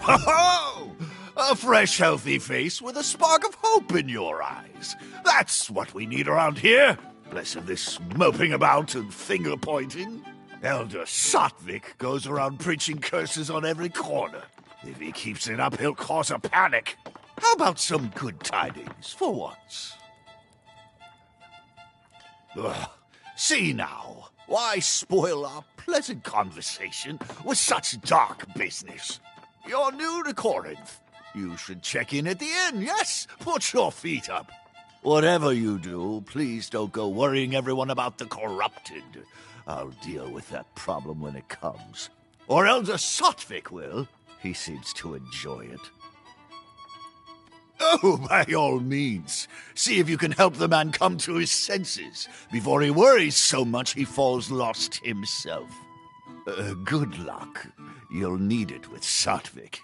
Ho-ho! A fresh, healthy face with a spark of hope in your eyes. That's what we need around here. Less of this moping about and finger-pointing. Elder Sotvik goes around preaching curses on every corner. If he keeps it up, he'll cause a panic. How about some good tidings for once? Ugh. See now, why spoil our pleasant conversation with such dark business? You're new to Corinth. You should check in at the inn, yes? Put your feet up. Whatever you do, please don't go worrying everyone about the corrupted. I'll deal with that problem when it comes. Or Elder Sotvik will. He seems to enjoy it. Oh, by all means. See if you can help the man come to his senses before he worries so much he falls lost himself. Good luck. You'll need it with Sotvik.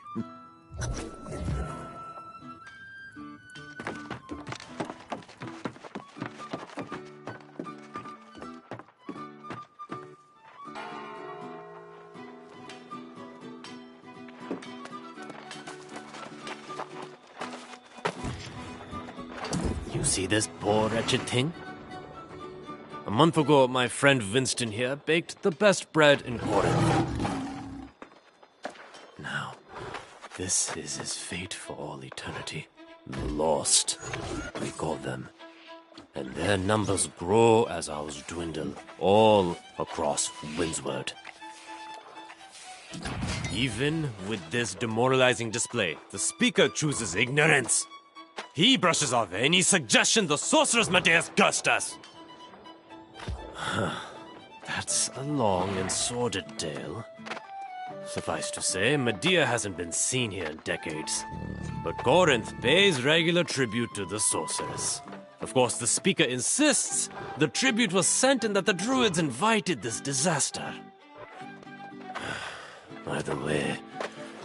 You see this poor wretched thing? A month ago, my friend Winston here baked the best bread in Corinth. Now, this is his fate for all eternity. The lost, we call them. And their numbers grow as ours dwindle, all across Windsward. Even with this demoralizing display, the speaker chooses ignorance. He brushes off any suggestion the sorceress Medea's cursed us. That's a long and sordid tale. Suffice to say, Medea hasn't been seen here in decades. But Corinth pays regular tribute to the sorceress. Of course, the speaker insists the tribute was sent and that the druids invited this disaster. Either way,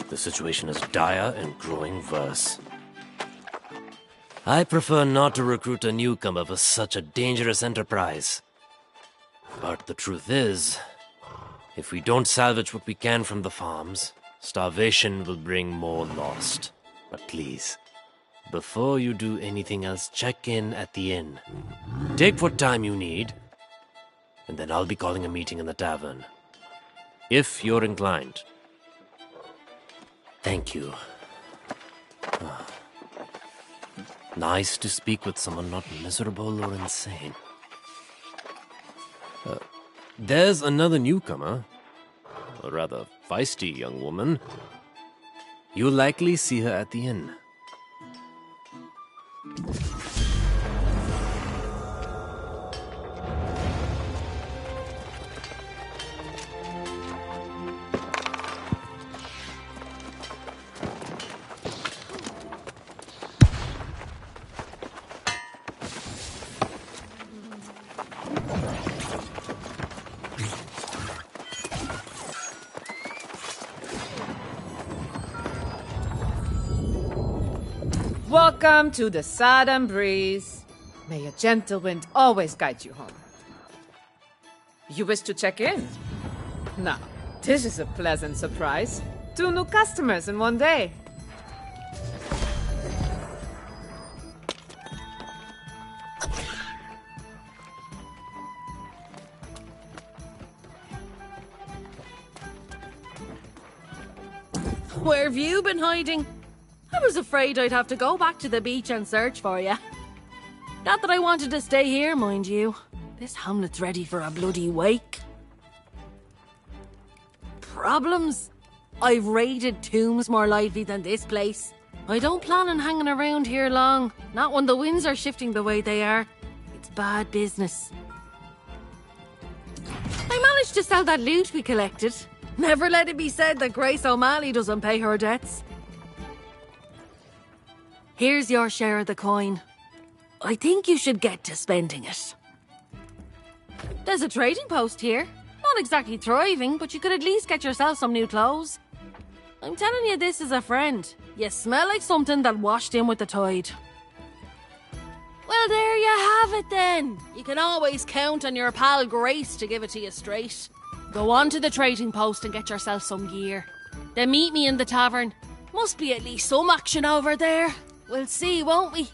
the situation is dire and growing worse. I prefer not to recruit a newcomer for such a dangerous enterprise. But the truth is, if we don't salvage what we can from the farms, starvation will bring more lost. But please, before you do anything else, check in at the inn. Take what time you need, and then I'll be calling a meeting in the tavern. If you're inclined. Thank you. Nice to speak with someone not miserable or insane. There's another newcomer. A rather feisty young woman. You'll likely see her at the inn. Welcome to the Southern Breeze. May a gentle wind always guide you home. You wish to check in? Now, this is a pleasant surprise. 2 new customers in one day. Where have you been hiding? I was afraid I'd have to go back to the beach and search for you. Not that I wanted to stay here, mind you. This hamlet's ready for a bloody wake. Problems? I've raided tombs more lively than this place. I don't plan on hanging around here long. Not when the winds are shifting the way they are. It's bad business. I managed to sell that loot we collected. Never let it be said that Grace O'Malley doesn't pay her debts. Here's your share of the coin. I think you should get to spending it. There's a trading post here. Not exactly thriving, but you could at least get yourself some new clothes. I'm telling you this as a friend. You smell like something that washed in with the tide. Well, there you have it then. You can always count on your pal Grace to give it to you straight. Go on to the trading post and get yourself some gear. Then meet me in the tavern. Must be at least some action over there. We'll see, won't we?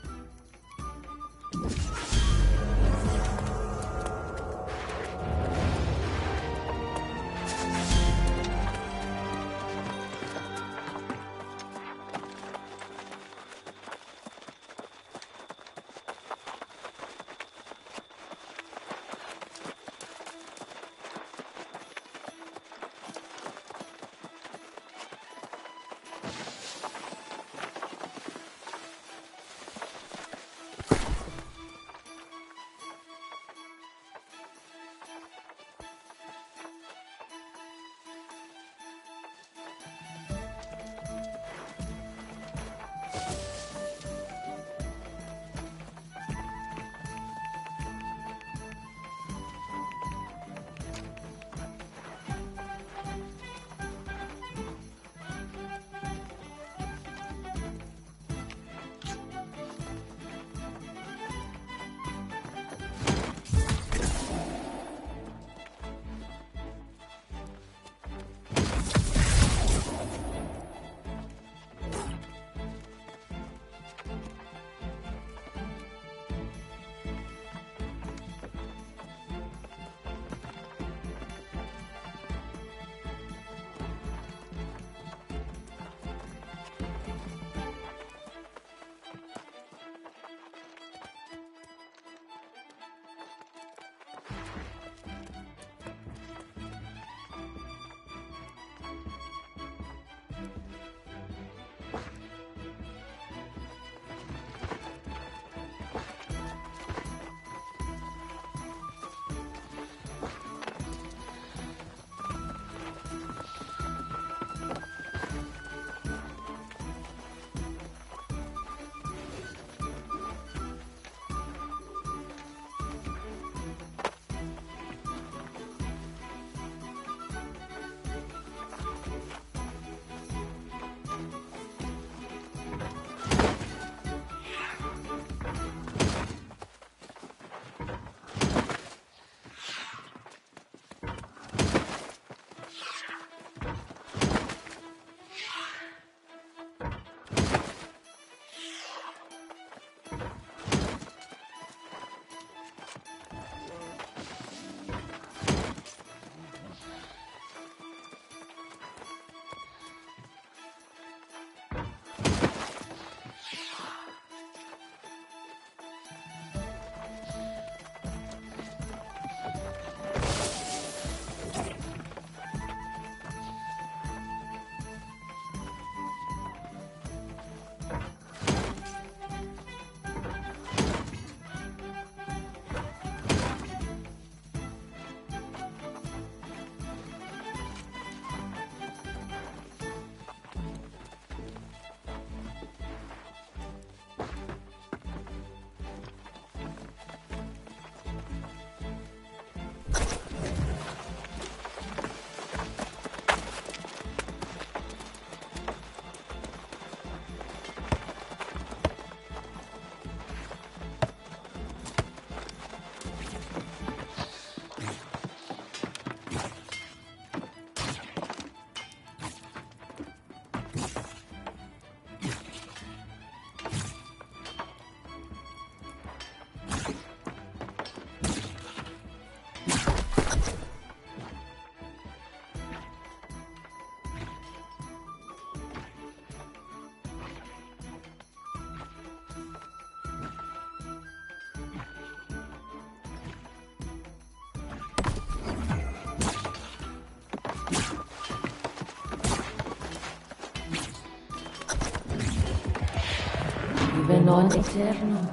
Even on Aeternum,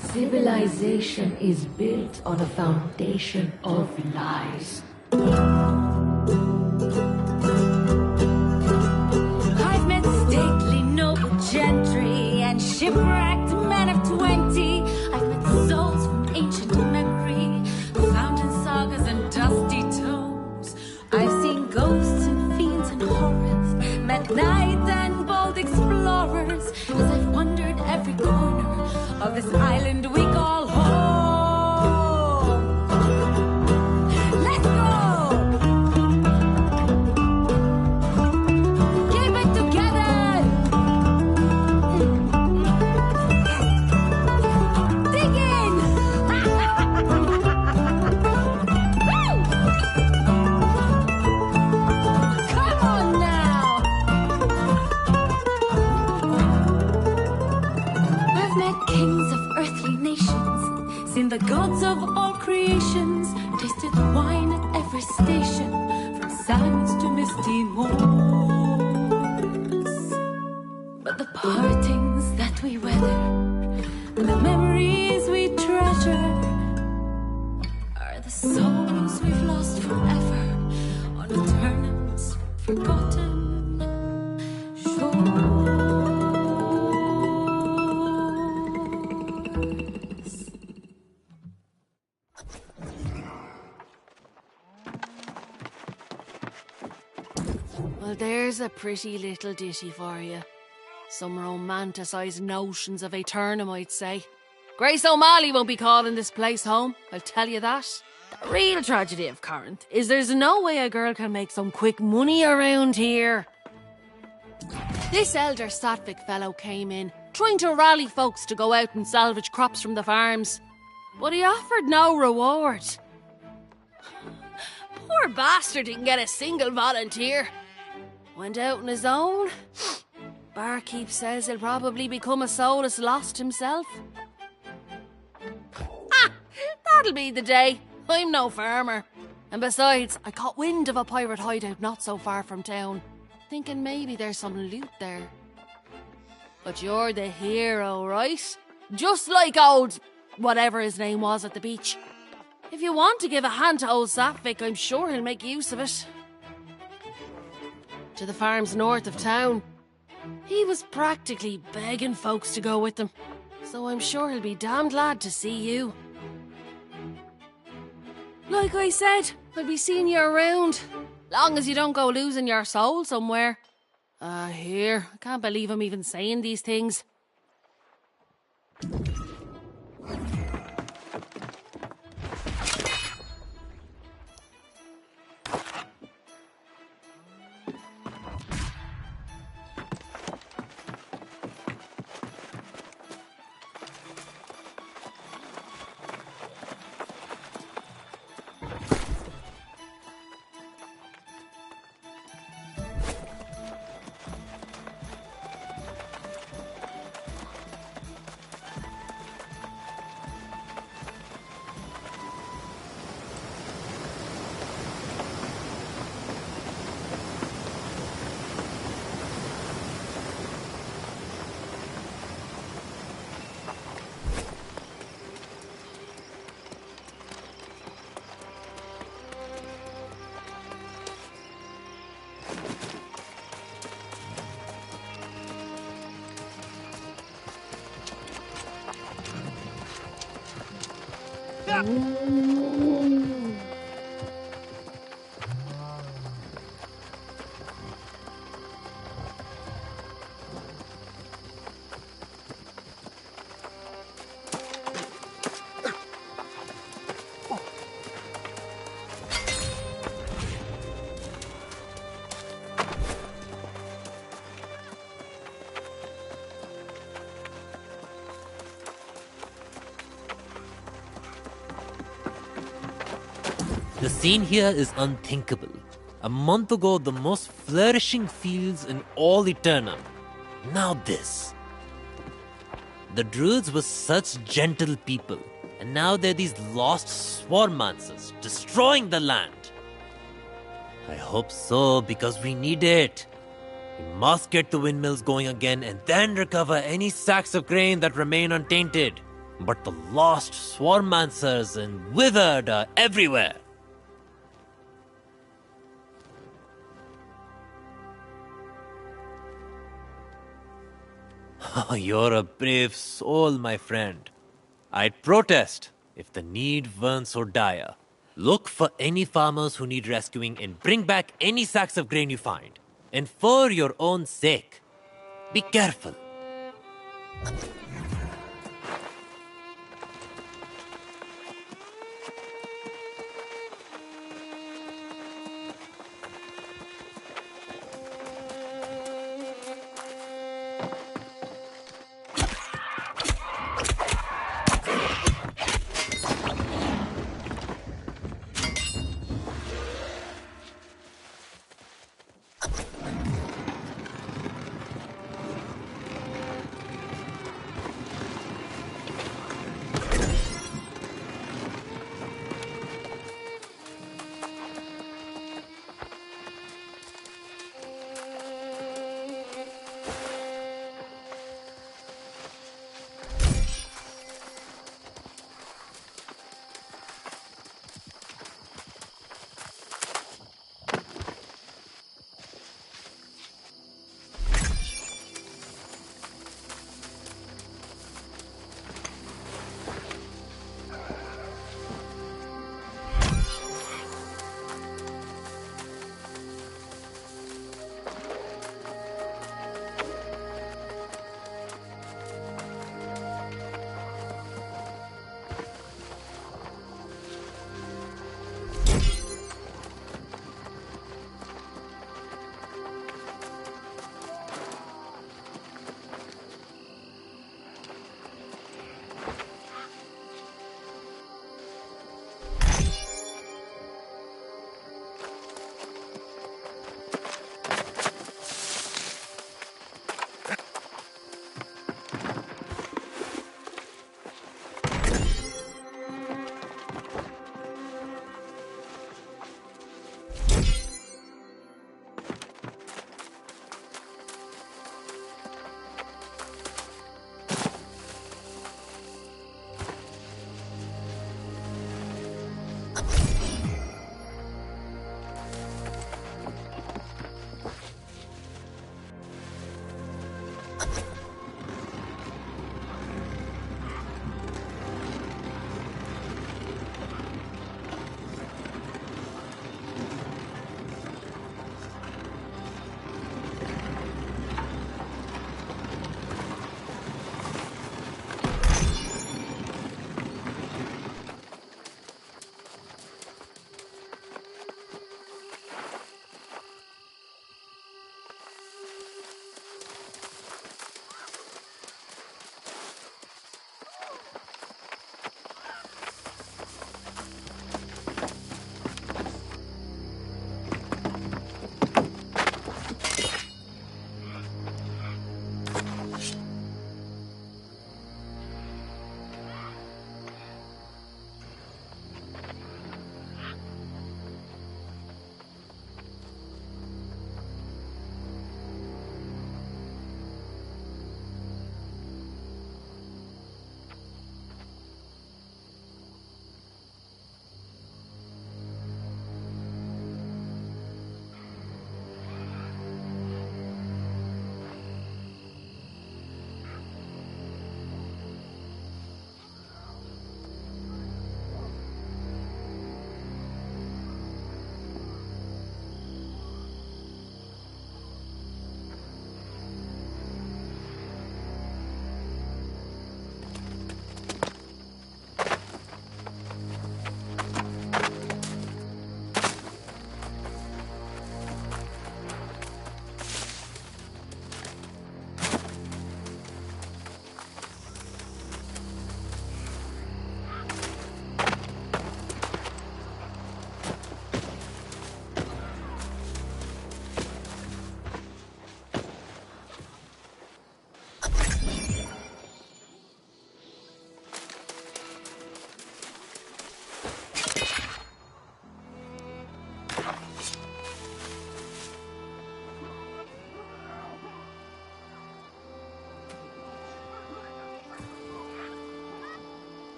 civilization is built on a foundation of lies. I've met stately noble gentry and shipwrecked men of 20. I've met souls from ancient memory, found in sagas and dusty tomes. I've seen ghosts and fiends and horrors, met knights and bold explorers, as I've wandered every corner of this island we call home. Let's go! every station, from sands to misty moors. But the partings that we weather, and the memories we treasure, are the souls we've lost forever on Aeternum's forgotten shores. Well, there's a pretty little ditty for you. Some romanticised notions of Aeternum, I'd say. Grace O'Malley won't be calling this place home, I'll tell you that. The real tragedy of Corinth is there's no way a girl can make some quick money around here. This elder Sattvic fellow came in, trying to rally folks to go out and salvage crops from the farms. But he offered no reward. Poor bastard didn't get a single volunteer. Went out on his own. Barkeep says he'll probably become a soulless lost himself. That'll be the day. I'm no farmer. And besides, I caught wind of a pirate hideout not so far from town, thinking maybe there's some loot there. But you're the hero, right? Just like old whatever his name was at the beach. If you want to give a hand to old Sattvic, I'm sure he'll make use of it. To the farms north of town. He was practically begging folks to go with him, so I'm sure he'll be damned glad to see you. Like I said, I'll be seeing you around, long as you don't go losing your soul somewhere. Here, I can't believe I'm even saying these things. The scene here is unthinkable. A month ago, the most flourishing fields in all Aeternum. Now this. The druids were such gentle people, and now they're these lost swarmancers, destroying the land. I hope so, because we need it. We must get the windmills going again and then recover any sacks of grain that remain untainted. But the lost swarmancers and withered are everywhere. You're a brave soul, my friend. I'd protest if the need weren't so dire. Look for any farmers who need rescuing and bring back any sacks of grain you find. And for your own sake, be careful.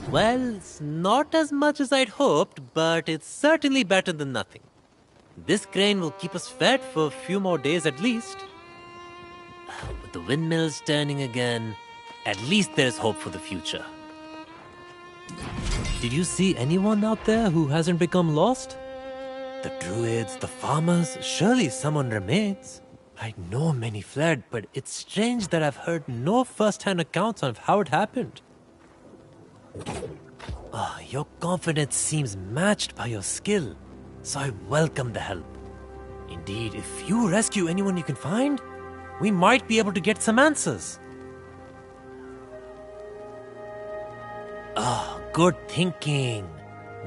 Well, it's not as much as I'd hoped, but it's certainly better than nothing. This grain will keep us fed for a few more days at least. With the windmills turning again, at least there's hope for the future. Did you see anyone out there who hasn't become lost? The druids, the farmers, surely someone remains. I know many fled, but it's strange that I've heard no first-hand accounts of how it happened. Your confidence seems matched by your skill, so I welcome the help. Indeed, if you rescue anyone you can find, we might be able to get some answers. Good thinking.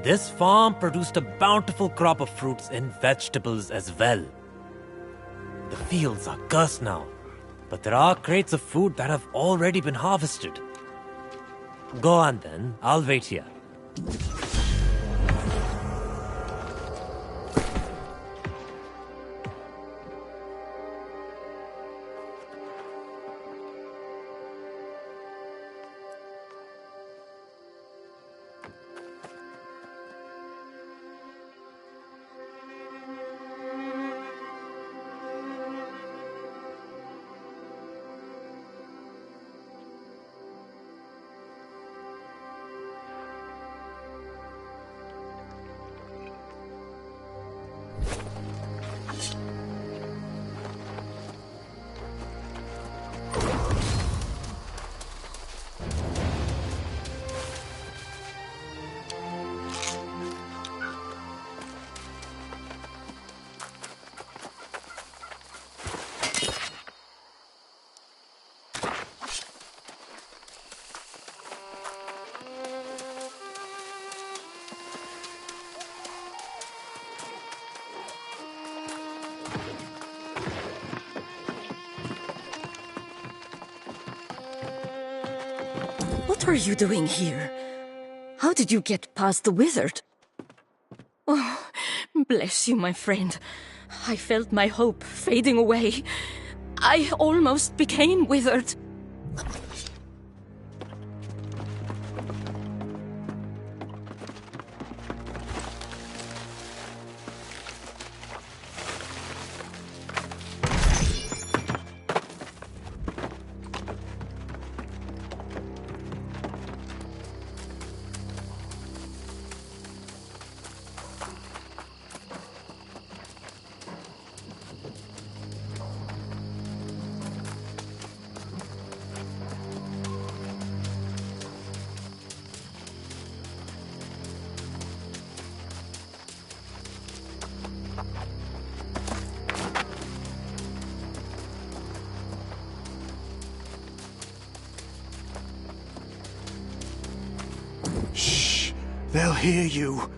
This farm produced a bountiful crop of fruits and vegetables as well. The fields are cursed now, but there are crates of food that have already been harvested. Go on then, I'll wait here. What are you doing here? How did you get past the wizard? Oh, bless you, my friend. I felt my hope fading away. I almost became withered. Shh! They'll hear you.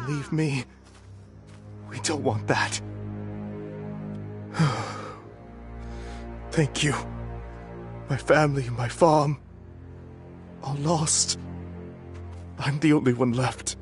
Believe me, we don't want that. Thank you. My family, my farm, all lost. I'm the only one left.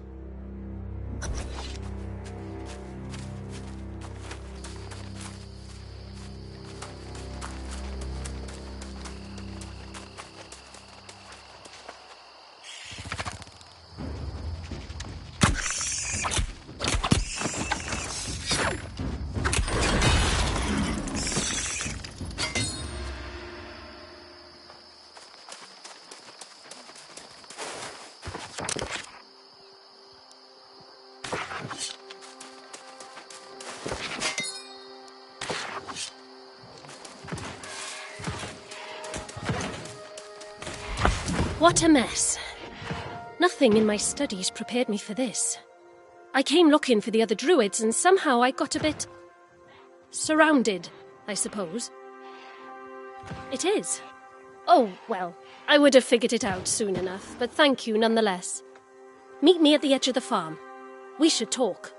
What a mess. Nothing in my studies prepared me for this. I came looking for the other druids and somehow I got a bit... surrounded, I suppose. It is. Oh, well, I would have figured it out soon enough, but thank you nonetheless. Meet me at the edge of the farm. We should talk.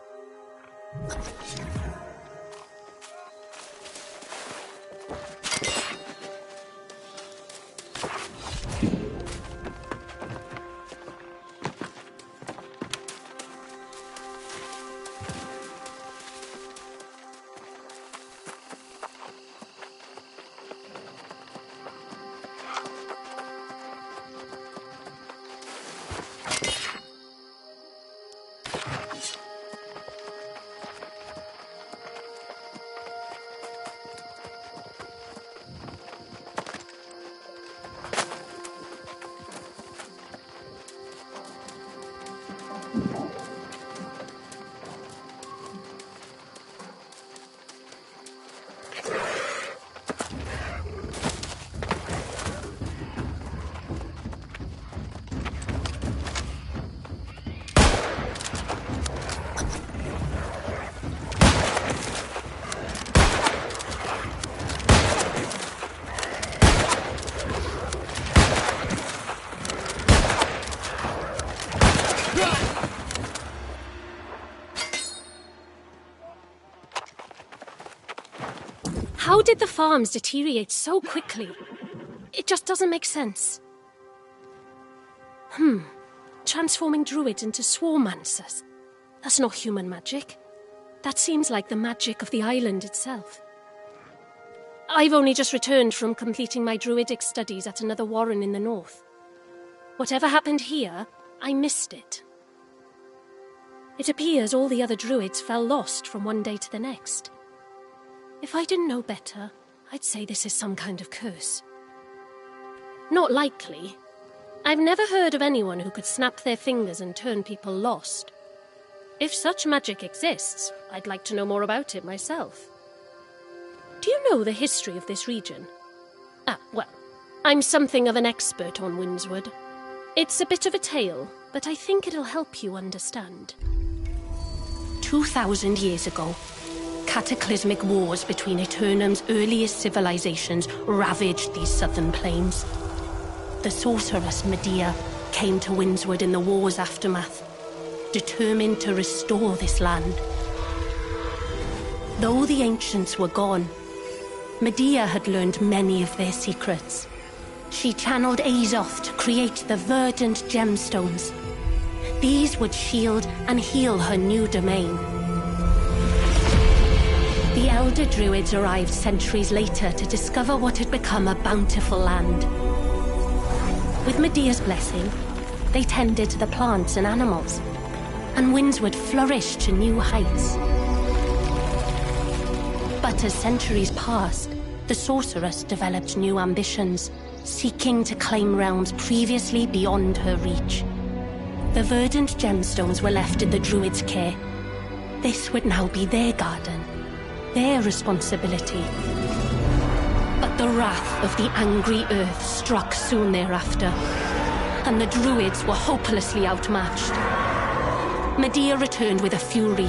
How did the farms deteriorate so quickly? It just doesn't make sense. Transforming druids into swarmancers. That's not human magic. That seems like the magic of the island itself. I've only just returned from completing my druidic studies at another warren in the north. Whatever happened here, I missed it. It appears all the other druids fell lost from one day to the next. If I didn't know better, I'd say this is some kind of curse. Not likely. I've never heard of anyone who could snap their fingers and turn people lost. If such magic exists, I'd like to know more about it myself. Do you know the history of this region? Well, I'm something of an expert on Windswood. It's a bit of a tale, but I think it'll help you understand. 2,000 years ago, cataclysmic wars between Aeternum's earliest civilizations ravaged these southern plains. The sorceress Medea came to Windswood in the war's aftermath, determined to restore this land. Though the ancients were gone, Medea had learned many of their secrets. She channeled Azoth to create the verdant gemstones. These would shield and heal her new domain. The elder druids arrived centuries later to discover what had become a bountiful land. With Medea's blessing, they tended to the plants and animals, and Windswood flourished to new heights. But as centuries passed, the sorceress developed new ambitions, seeking to claim realms previously beyond her reach. The verdant gemstones were left in the druids' care. This would now be their garden, their responsibility. But the wrath of the angry earth struck soon thereafter, and the druids were hopelessly outmatched. Medea returned with a fury,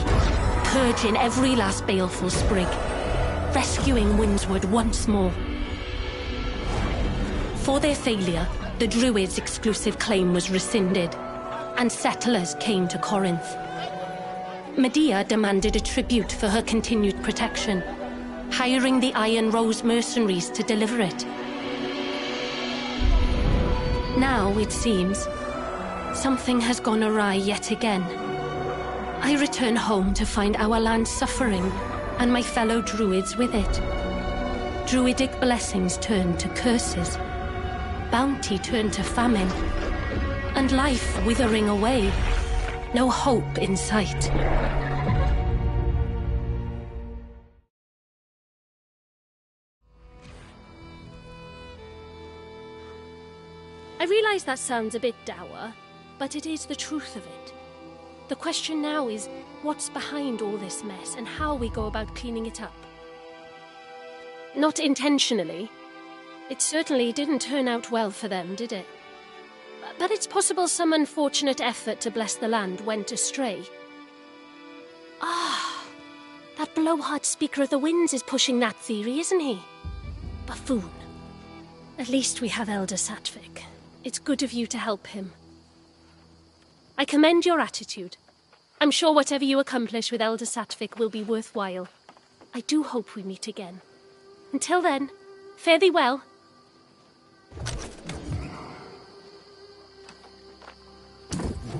purging every last baleful sprig, rescuing Windswood once more. For their failure, the druids' exclusive claim was rescinded, and settlers came to Corinth. Medea demanded a tribute for her continued protection, hiring the Iron Rose mercenaries to deliver it. Now, it seems, something has gone awry yet again. I return home to find our land suffering, and my fellow druids with it. Druidic blessings turned to curses, bounty turned to famine, and life withering away. No hope in sight. I realize that sounds a bit dour, but it is the truth of it. The question now is, what's behind all this mess and how we go about cleaning it up? Not intentionally. It certainly didn't turn out well for them, did it? But it's possible some unfortunate effort to bless the land went astray. That blowhard speaker of the winds is pushing that theory, isn't he? Buffoon. At least we have Elder Satvik. It's good of you to help him. I commend your attitude. I'm sure whatever you accomplish with Elder Satvik will be worthwhile. I do hope we meet again. Until then, fare thee well.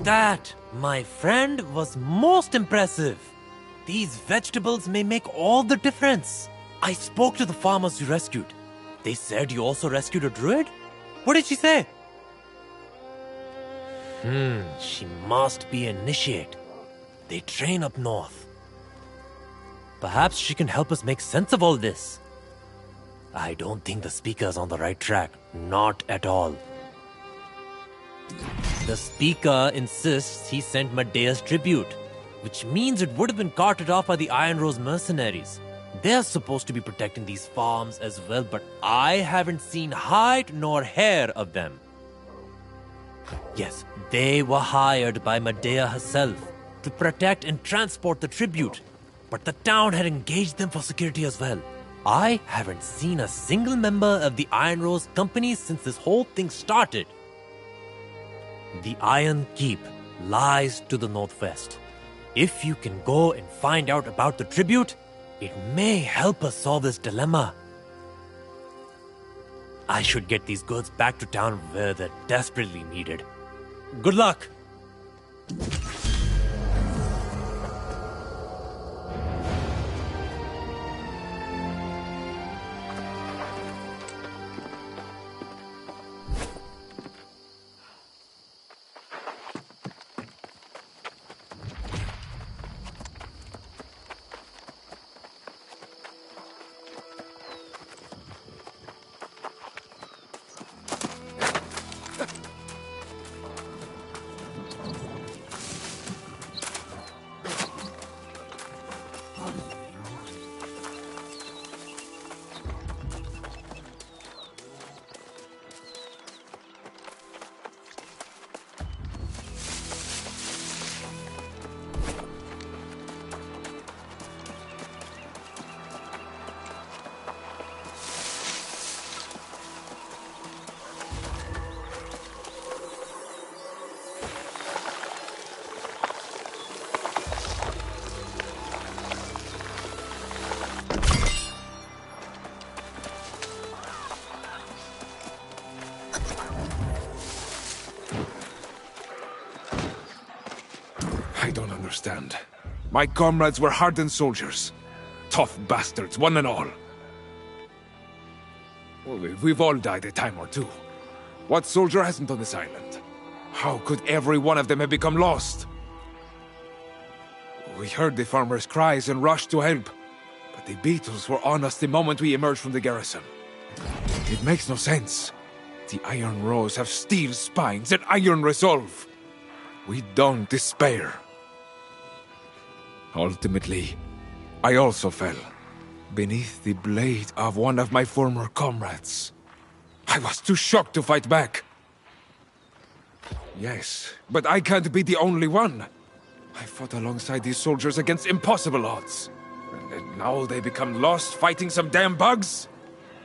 That, my friend, was most impressive. These vegetables may make all the difference. I spoke to the farmers you rescued. They said you also rescued a druid? What did she say? She must be an initiate. They train up north. Perhaps she can help us make sense of all this. I don't think the speaker's on the right track. Not at all. The speaker insists he sent Medea's tribute, which means it would have been carted off by the Iron Rose mercenaries. They're supposed to be protecting these farms as well, but I haven't seen hide nor hair of them. Yes, they were hired by Medea herself to protect and transport the tribute, but the town had engaged them for security as well. I haven't seen a single member of the Iron Rose company since this whole thing started. The Iron Keep lies to the northwest. If you can go and find out about the tribute, it may help us solve this dilemma. I should get these goods back to town where they're desperately needed. Good luck! I don't understand. My comrades were hardened soldiers. Tough bastards, one and all. Well, we've all died a time or two. What soldier hasn't on this island? How could every one of them have become lost? We heard the farmers' cries and rushed to help, but the beetles were on us the moment we emerged from the garrison. It makes no sense. The Iron Rose have steel spines and iron resolve. We don't despair. Ultimately, I also fell beneath the blade of one of my former comrades. I was too shocked to fight back. Yes, but I can't be the only one. I fought alongside these soldiers against impossible odds. And now they become lost fighting some damn bugs?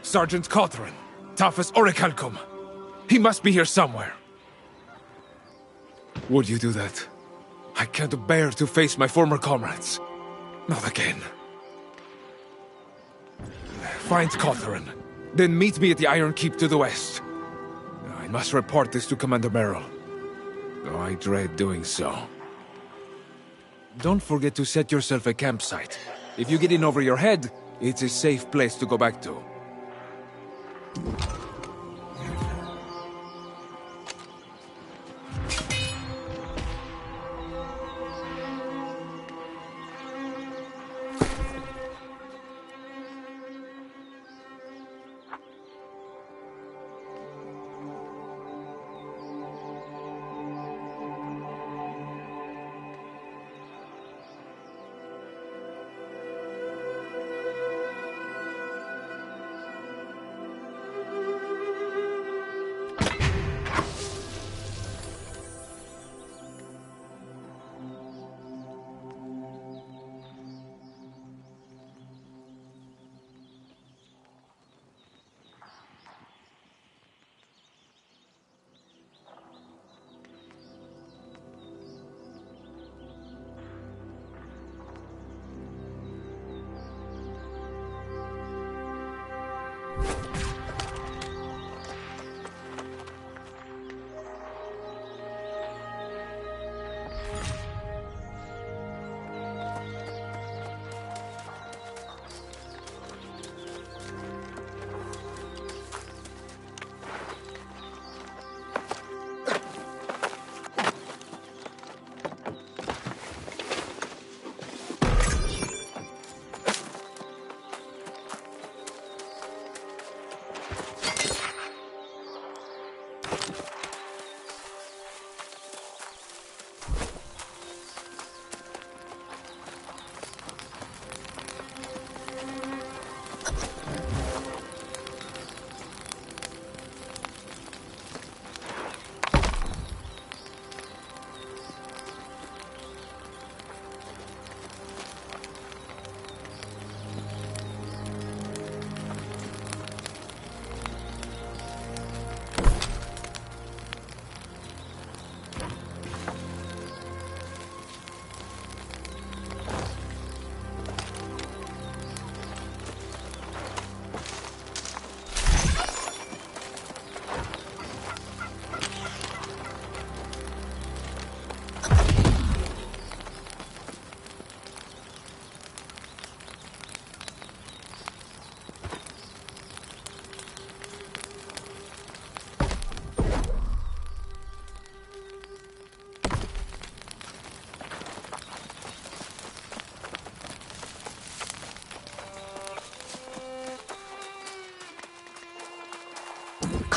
Sergeant Cawthron, tough as Orichalcum. He must be here somewhere. Would you do that? I can't bear to face my former comrades. Not again. Find Cawthron, then meet me at the Iron Keep to the west. I must report this to Commander Merrill, though I dread doing so. Don't forget to set yourself a campsite. If you get in over your head, it's a safe place to go back to.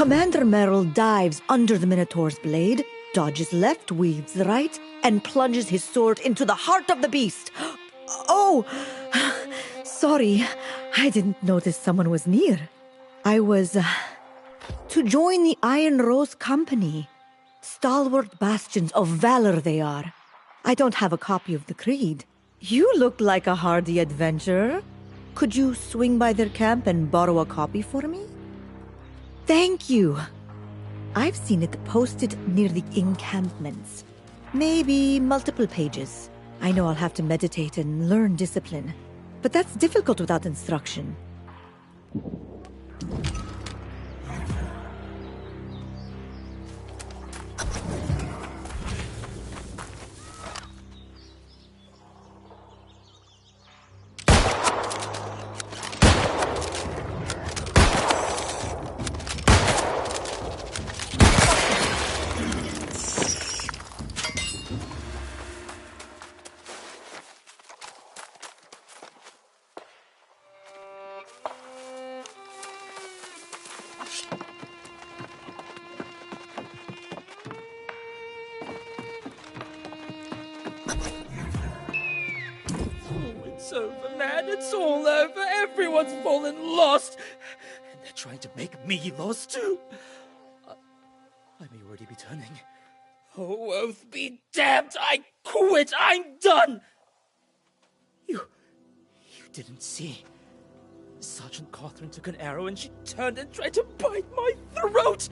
Commander Merrill dives under the Minotaur's blade, dodges left, weaves right, and plunges his sword into the heart of the beast. Oh! Sorry, I didn't notice someone was near. I was... to join the Iron Rose Company. Stalwart bastions of valor they are. I don't have a copy of the creed. You look like a hardy adventurer. Could you swing by their camp and borrow a copy for me? Thank you. I've seen it posted near the encampments. Maybe multiple pages. I know I'll have to meditate and learn discipline, but that's difficult without instruction. It's over, man. It's all over. Everyone's fallen lost. And they're trying to make me lost too. I may already be turning. Oh, oath be damned. I quit. I'm done. You didn't see. Sergeant Catherine took an arrow and she turned and tried to bite my throat.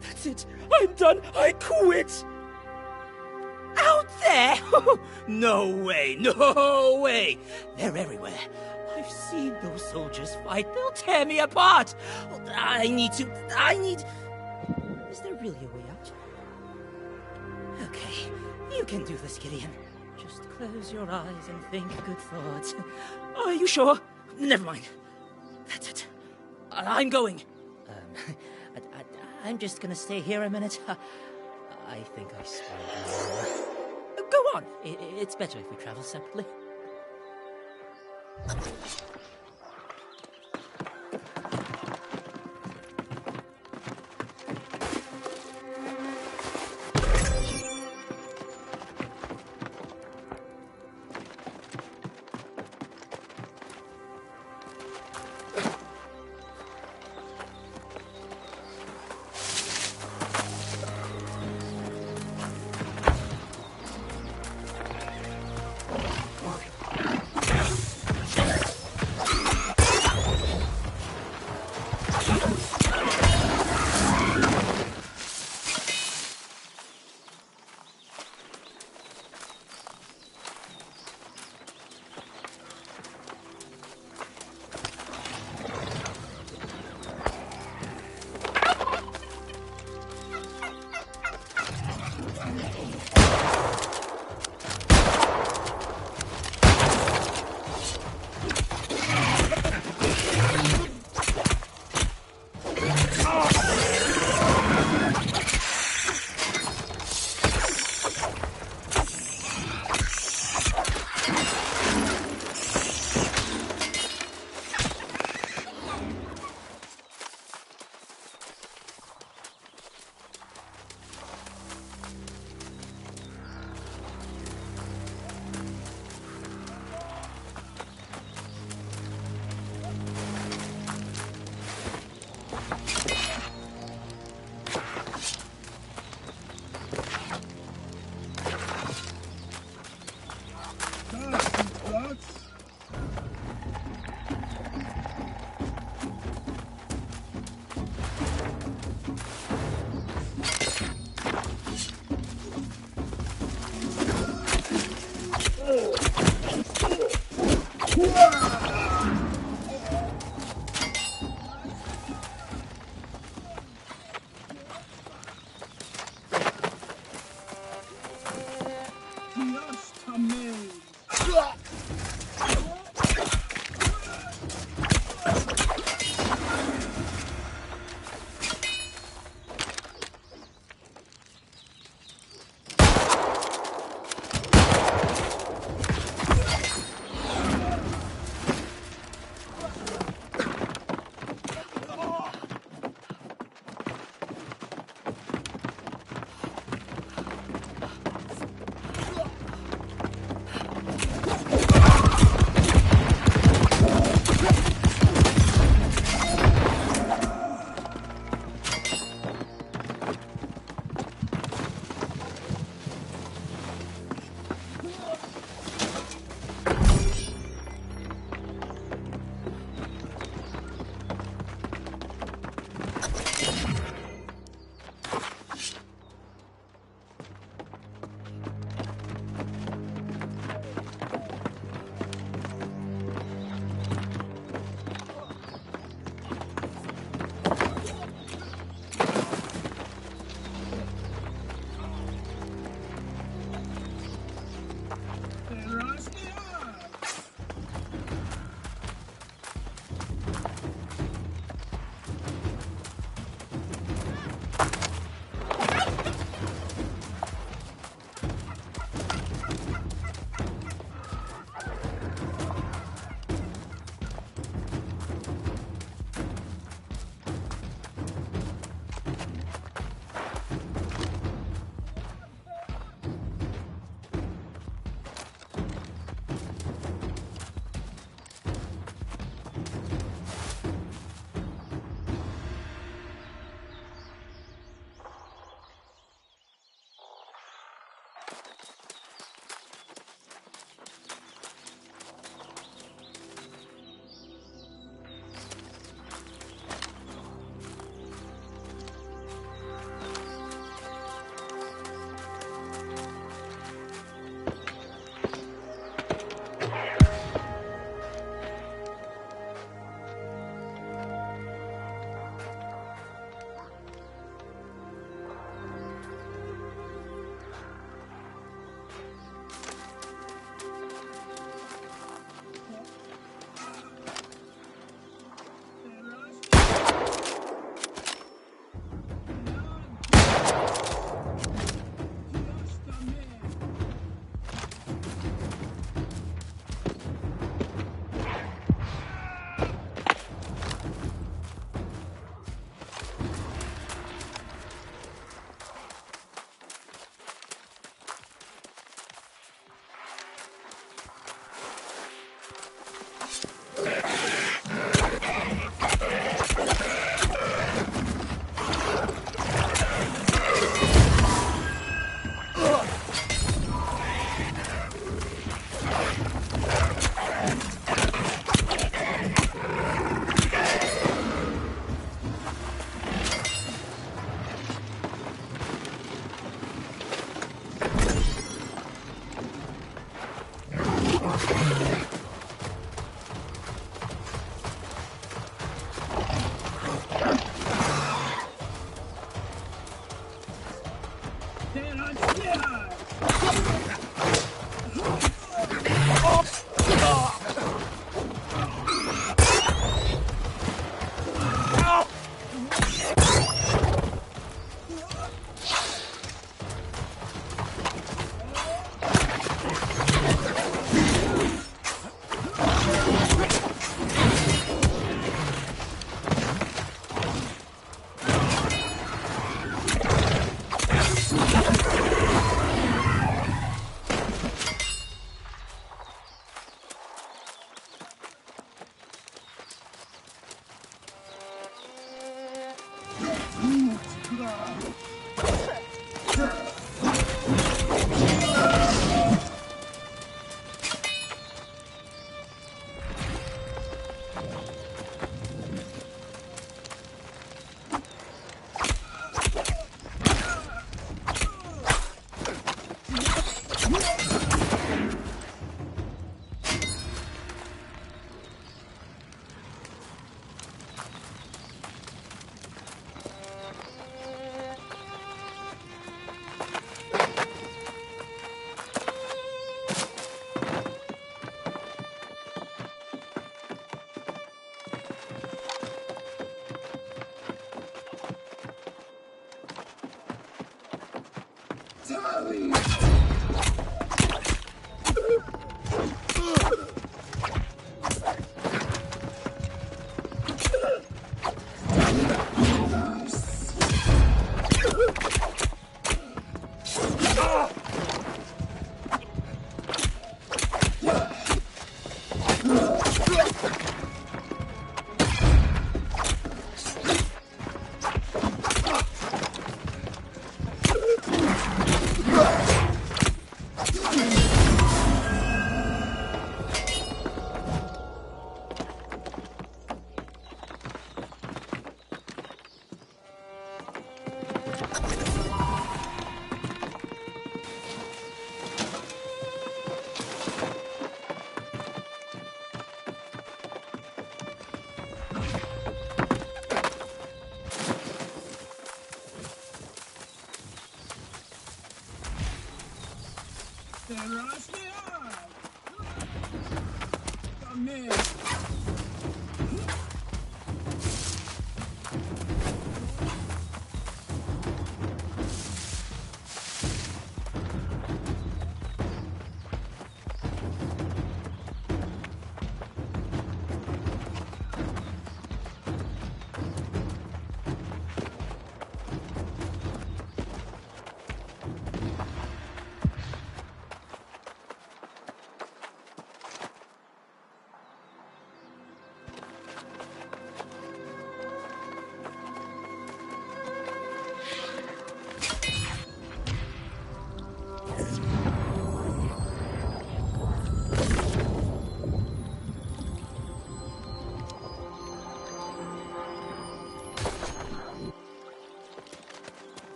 That's it. I'm done. I quit. Out there? No way, no way. They're everywhere. I've seen those soldiers fight. They'll tear me apart. I need... Is there really a way out? Okay, you can do this, Gideon. Just close your eyes and think good thoughts. Are you sure? Never mind. That's it. I'm going. I'm just gonna stay here a minute. I think I spied you. Go on. It's better if we travel separately.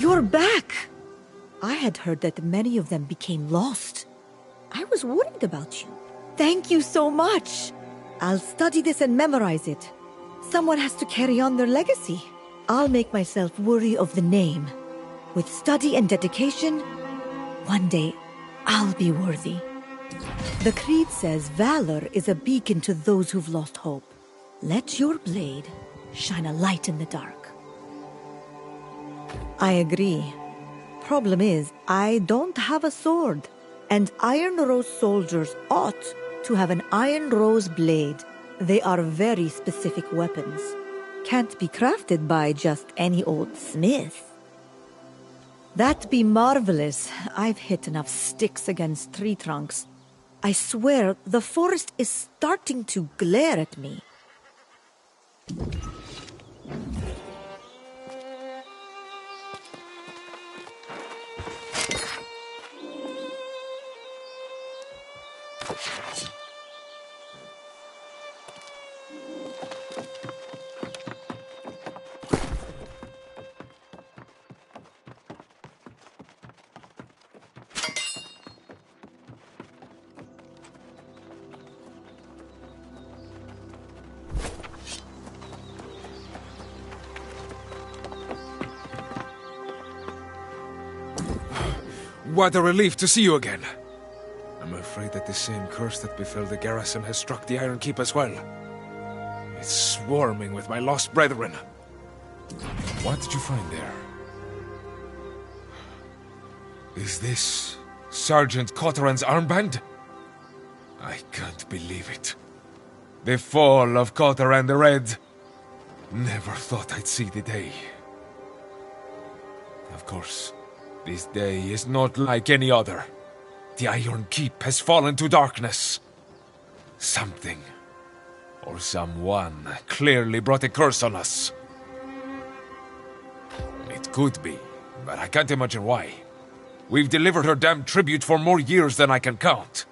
You're back! I had heard that many of them became lost. I was worried about you. Thank you so much! I'll study this and memorize it. Someone has to carry on their legacy. I'll make myself worthy of the name. With study and dedication, one day I'll be worthy. The creed says valor is a beacon to those who've lost hope. Let your blade shine a light in the dark. I agree. Problem is, I don't have a sword, and Iron Rose soldiers ought to have an Iron Rose blade. They are very specific weapons. Can't be crafted by just any old smith. That'd be marvelous. I've hit enough sticks against tree trunks. I swear, the forest is starting to glare at me. What a relief to see you again. I'm afraid that the same curse that befell the garrison has struck the Iron Keep as well. It's swarming with my lost brethren. What did you find there? Is this Sergeant Cotteran's armband? I can't believe it. The fall of Cotteran the Red. Never thought I'd see the day. Of course, this day is not like any other. The Iron Keep has fallen to darkness. Something, or someone, clearly brought a curse on us. It could be, but I can't imagine why. We've delivered her damn tribute for more years than I can count.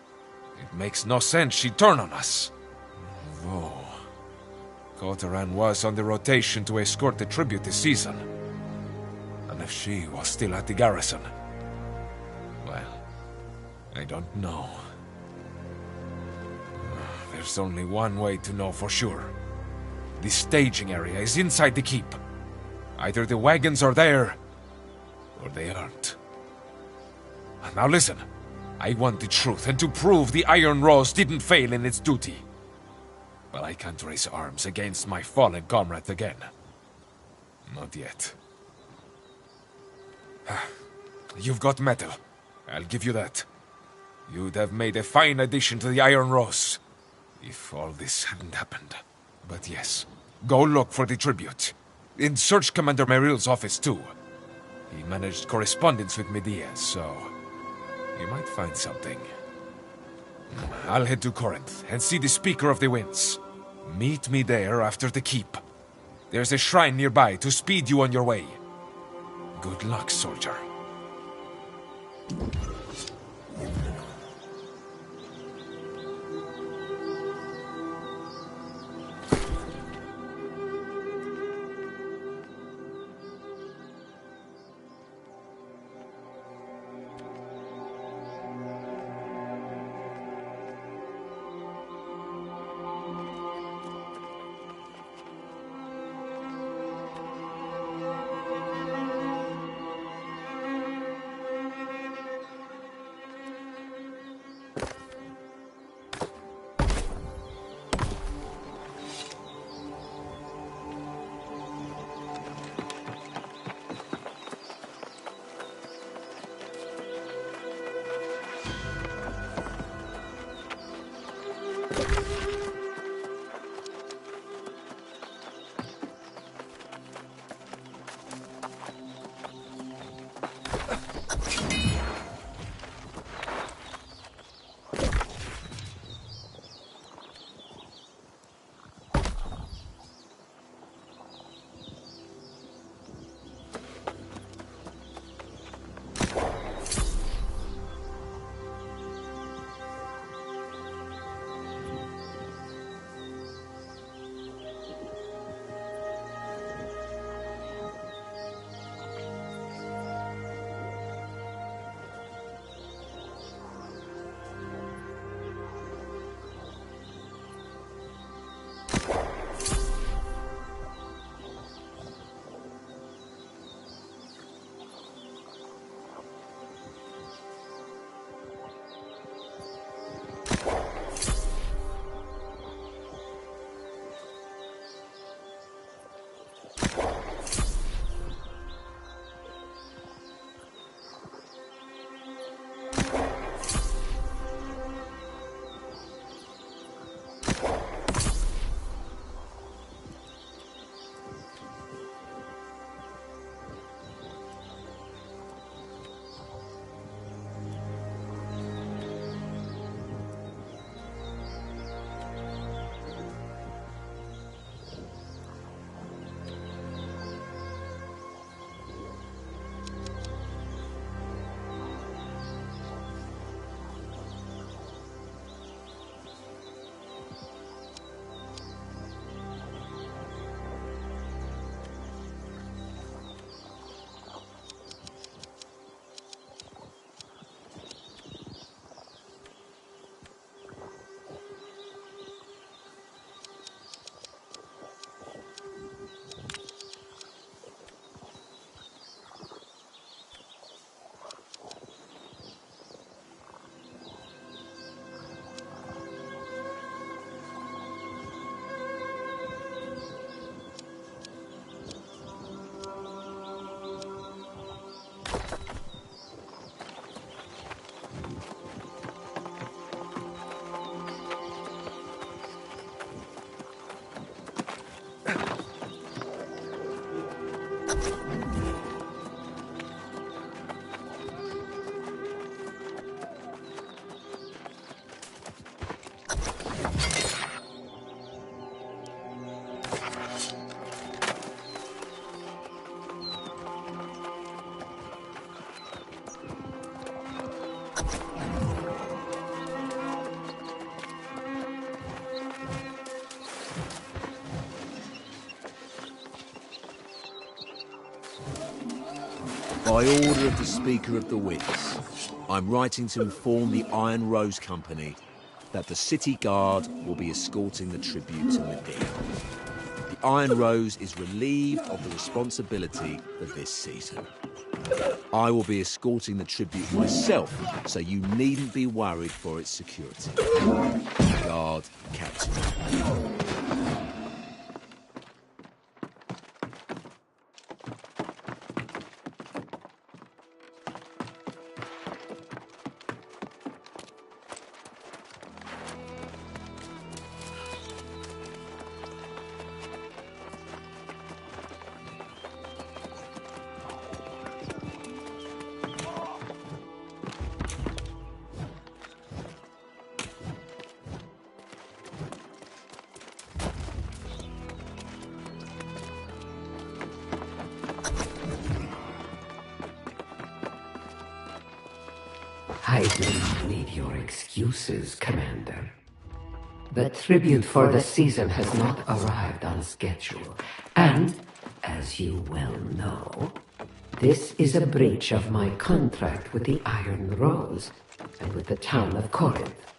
It makes no sense she'd turn on us. Whoa. Cotteran was on the rotation to escort the tribute this season. And if she was still at the garrison, well, I don't know. There's only one way to know for sure. The staging area is inside the keep. Either the wagons are there, or they aren't. Now listen, I want the truth, and to prove the Iron Rose didn't fail in its duty. But I can't raise arms against my fallen comrades again. Not yet. You've got metal. I'll give you that. You'd have made a fine addition to the Iron Rose, if all this hadn't happened. But yes, go look for the tribute. And search Commander Meryl's office too. He managed correspondence with Medea, so you might find something. I'll head to Corinth and see the Speaker of the Winds. Meet me there after the keep. There's a shrine nearby to speed you on your way. Good luck, soldier. By order of the Speaker of the Winds, I'm writing to inform the Iron Rose Company that the City Guard will be escorting the tribute to Medea. The Iron Rose is relieved of the responsibility for this season. I will be escorting the tribute myself, so you needn't be worried for its security. Guard, Captain. I do not need your excuses, Commander. The tribute for the season has not arrived on schedule, and, as you well know, this is a breach of my contract with the Iron Rose and with the town of Corinth.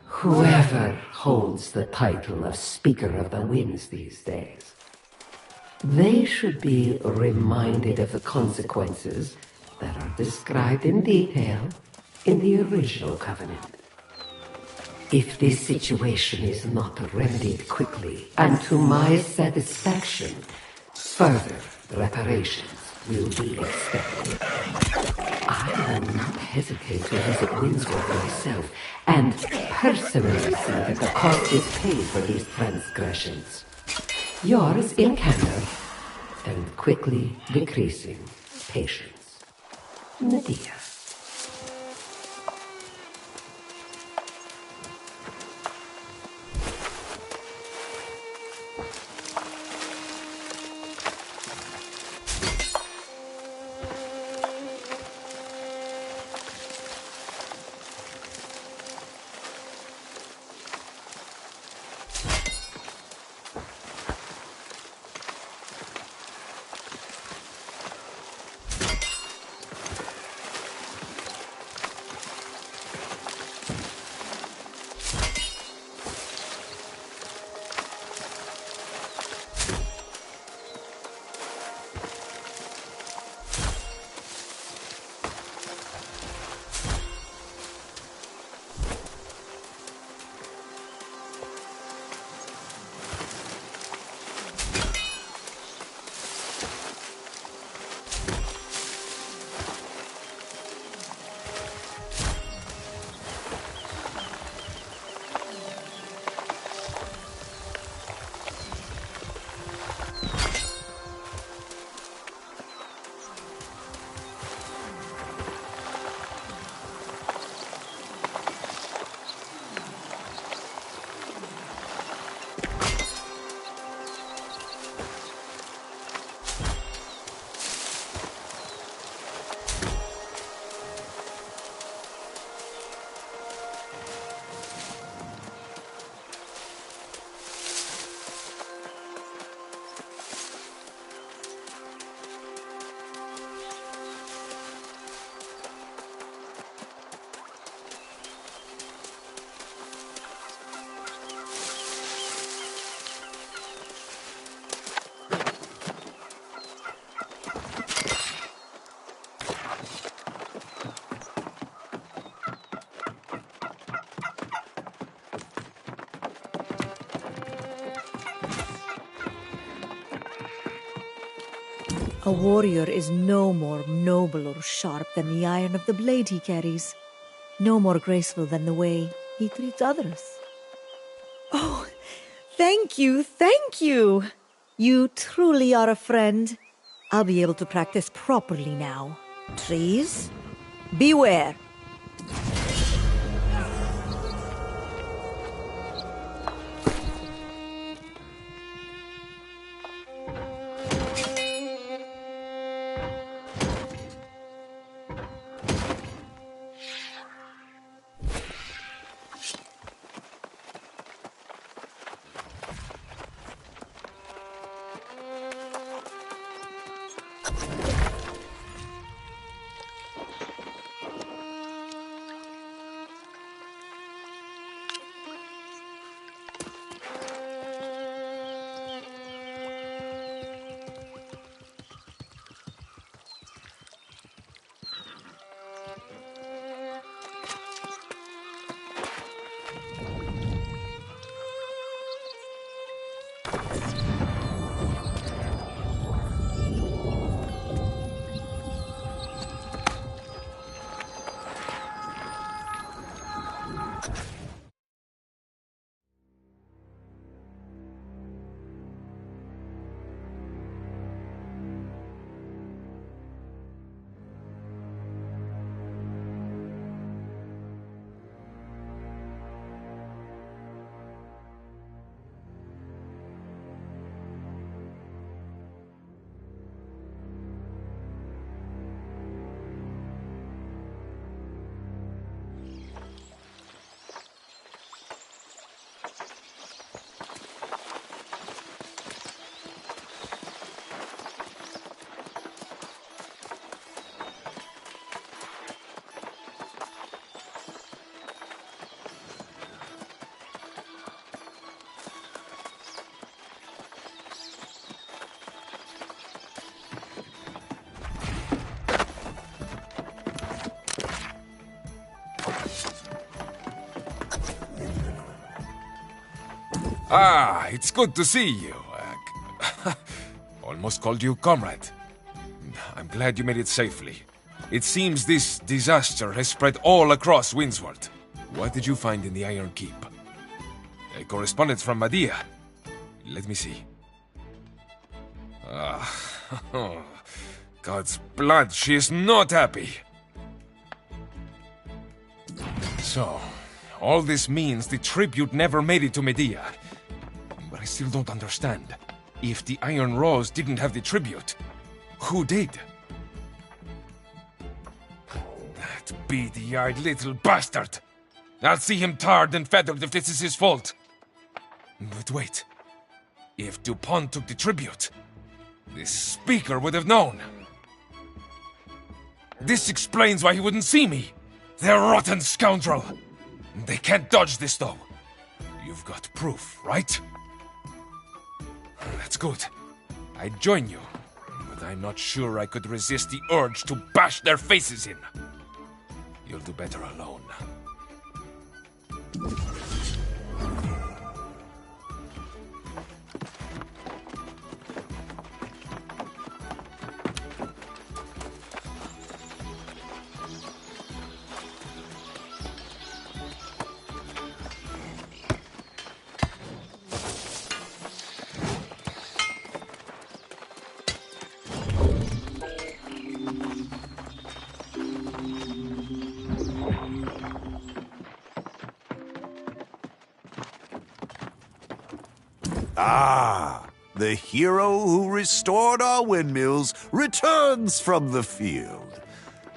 Whoever holds the title of Speaker of the Winds these days, they should be reminded of the consequences that are described in detail in the original covenant. If this situation is not remedied quickly and to my satisfaction, further reparations will be expected. I will not hesitate to visit Windsworth myself and personally see that the cost is paid for these transgressions. Yours in candor and quickly decreasing patience. Medea. A warrior is no more noble or sharp than the iron of the blade he carries, no more graceful than the way he treats others. Oh, thank you, thank you! You truly are a friend. I'll be able to practice properly now. Trees, beware! Ah, it's good to see you. Almost called you comrade. I'm glad you made it safely. It seems this disaster has spread all across Windsward. What did you find in the Iron Keep? A correspondence from Medea. Let me see. God's blood, she is not happy. So, all this means the tribute never made it to Medea. But I still don't understand. If the Iron Rose didn't have the tribute, who did? That beady-eyed little bastard! I'll see him tarred and feathered if this is his fault. But wait. If DuPont took the tribute, this speaker would have known. This explains why he wouldn't see me. They're a rotten scoundrel. They can't dodge this, though. You've got proof, right? That's good. I'd join you, but I'm not sure I could resist the urge to bash their faces in. You'll do better alone. Ah, the hero who restored our windmills returns from the field.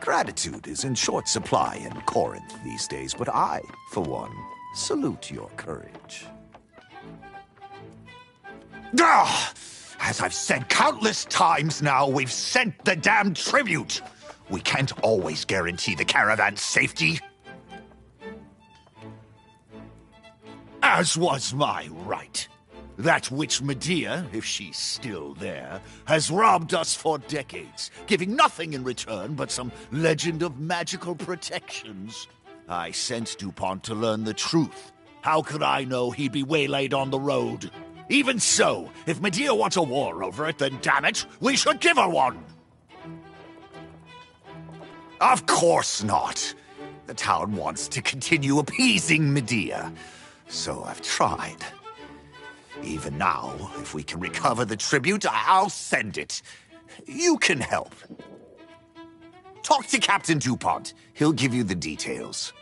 Gratitude is in short supply in Corinth these days, but I, for one, salute your courage. Ah! As I've said countless times now, we've sent the damned tribute. We can't always guarantee the caravan's safety. As was my right. That witch Medea, if she's still there, has robbed us for decades, giving nothing in return but some legend of magical protections. I sent DuPont to learn the truth. How could I know he'd be waylaid on the road? Even so, if Medea wants a war over it, then damn it, we should give her one! Of course not. The town wants to continue appeasing Medea, so I've tried. Even now, if we can recover the tribute, I'll send it. You can help. Talk to Captain DuPont. He'll give you the details.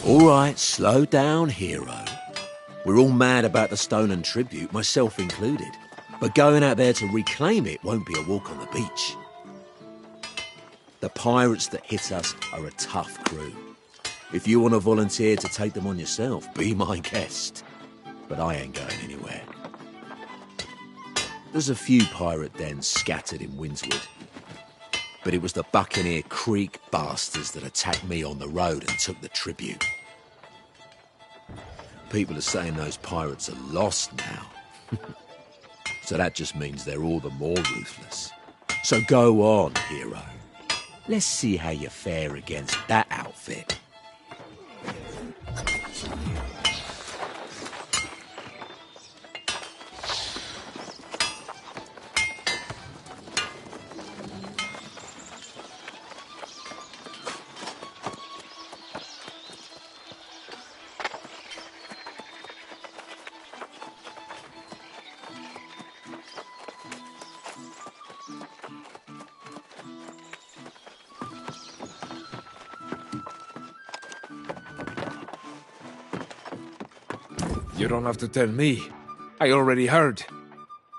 All right, slow down, hero. We're all mad about the stolen tribute, myself included. But going out there to reclaim it won't be a walk on the beach. The pirates that hit us are a tough crew. If you want to volunteer to take them on yourself, be my guest. But I ain't going anywhere. There's a few pirate dens scattered in Windsward. But it was the Buccaneer Creek bastards that attacked me on the road and took the tribute. People are saying those pirates are lost now. So that just means they're all the more ruthless. So go on, hero. Let's see how you fare against that outfit. You don't have to tell me. I already heard.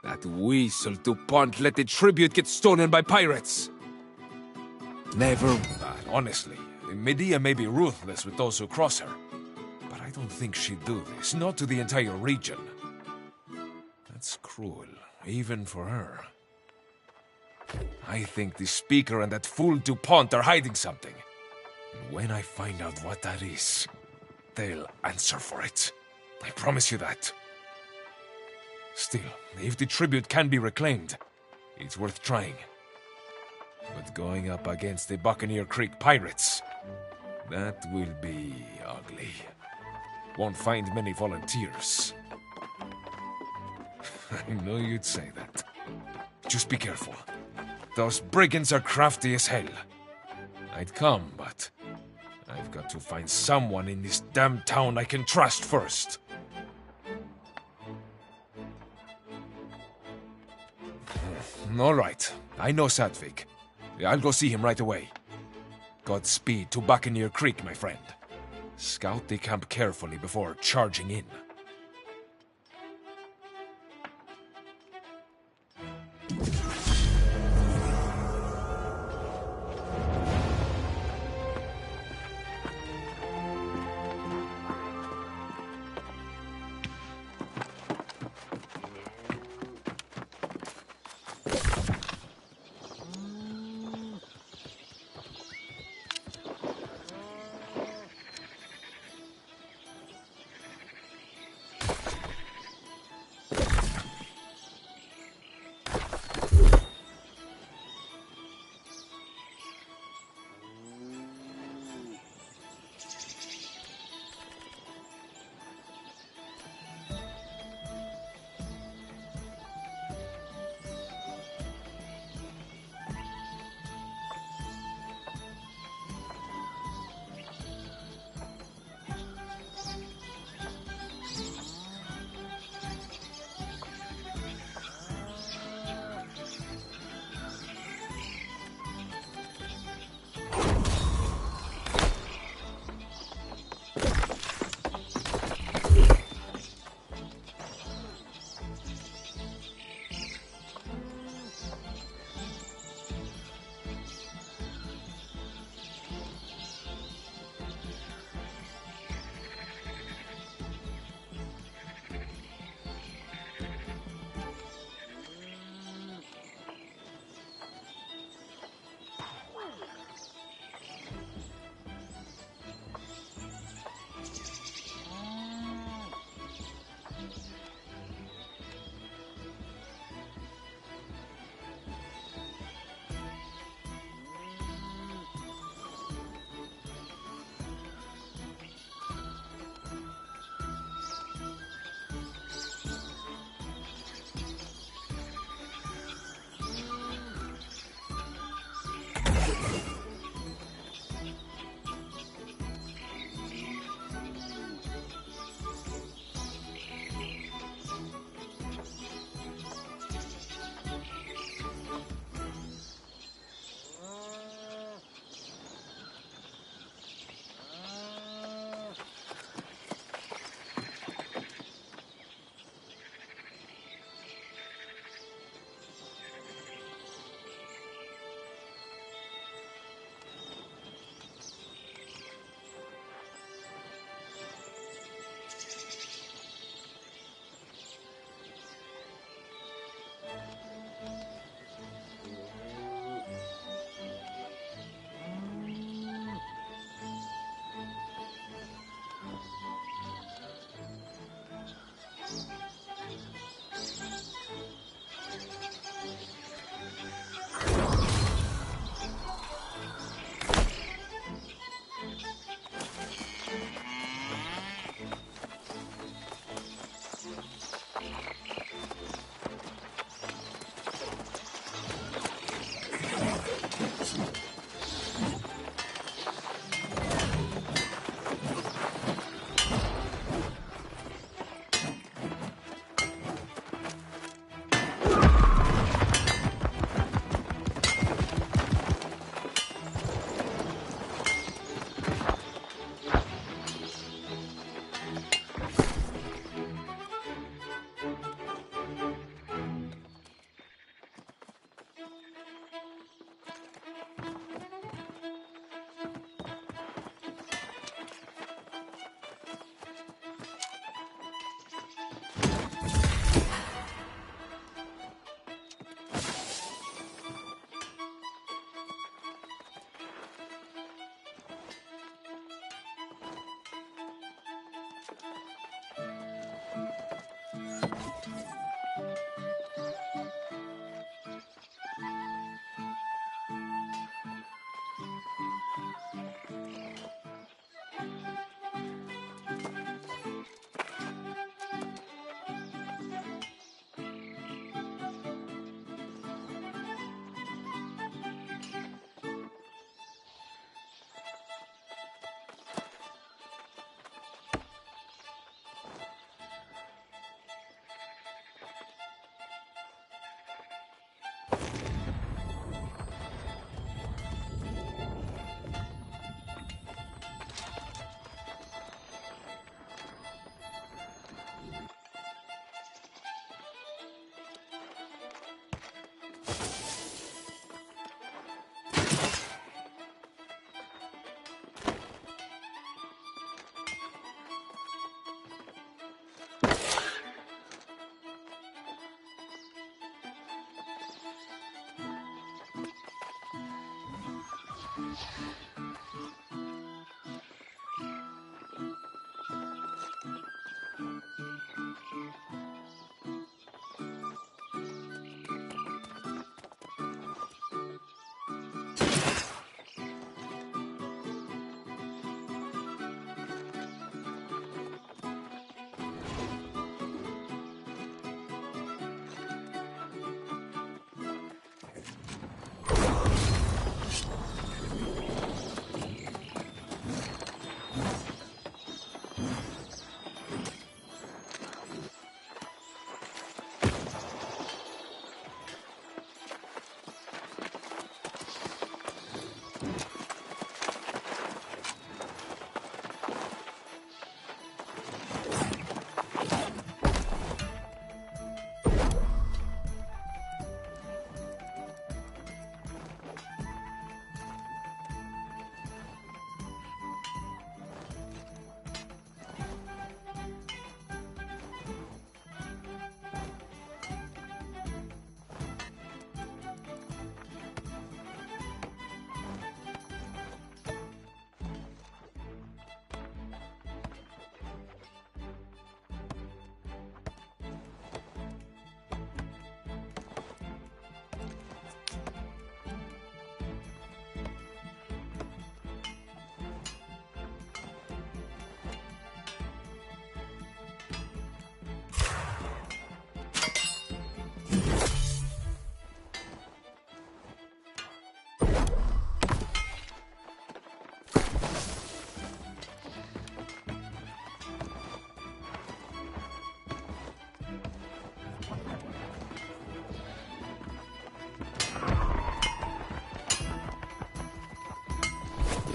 That weasel DuPont let the tribute get stolen by pirates. Never... honestly, Medea may be ruthless with those who cross her. But I don't think she'd do this, not to the entire region. That's cruel, even for her. I think the speaker and that fool DuPont are hiding something. And when I find out what that is, they'll answer for it. I promise you that. Still, if the tribute can be reclaimed, it's worth trying. But going up against the Buccaneer Creek pirates, that will be ugly. Won't find many volunteers. I know you'd say that. Just be careful. Those brigands are crafty as hell. I'd come, but I've got to find someone in this damn town I can trust first. All right, I know Sadvik. I'll go see him right away. Godspeed to Buccaneer Creek, my friend. Scout the camp carefully before charging in.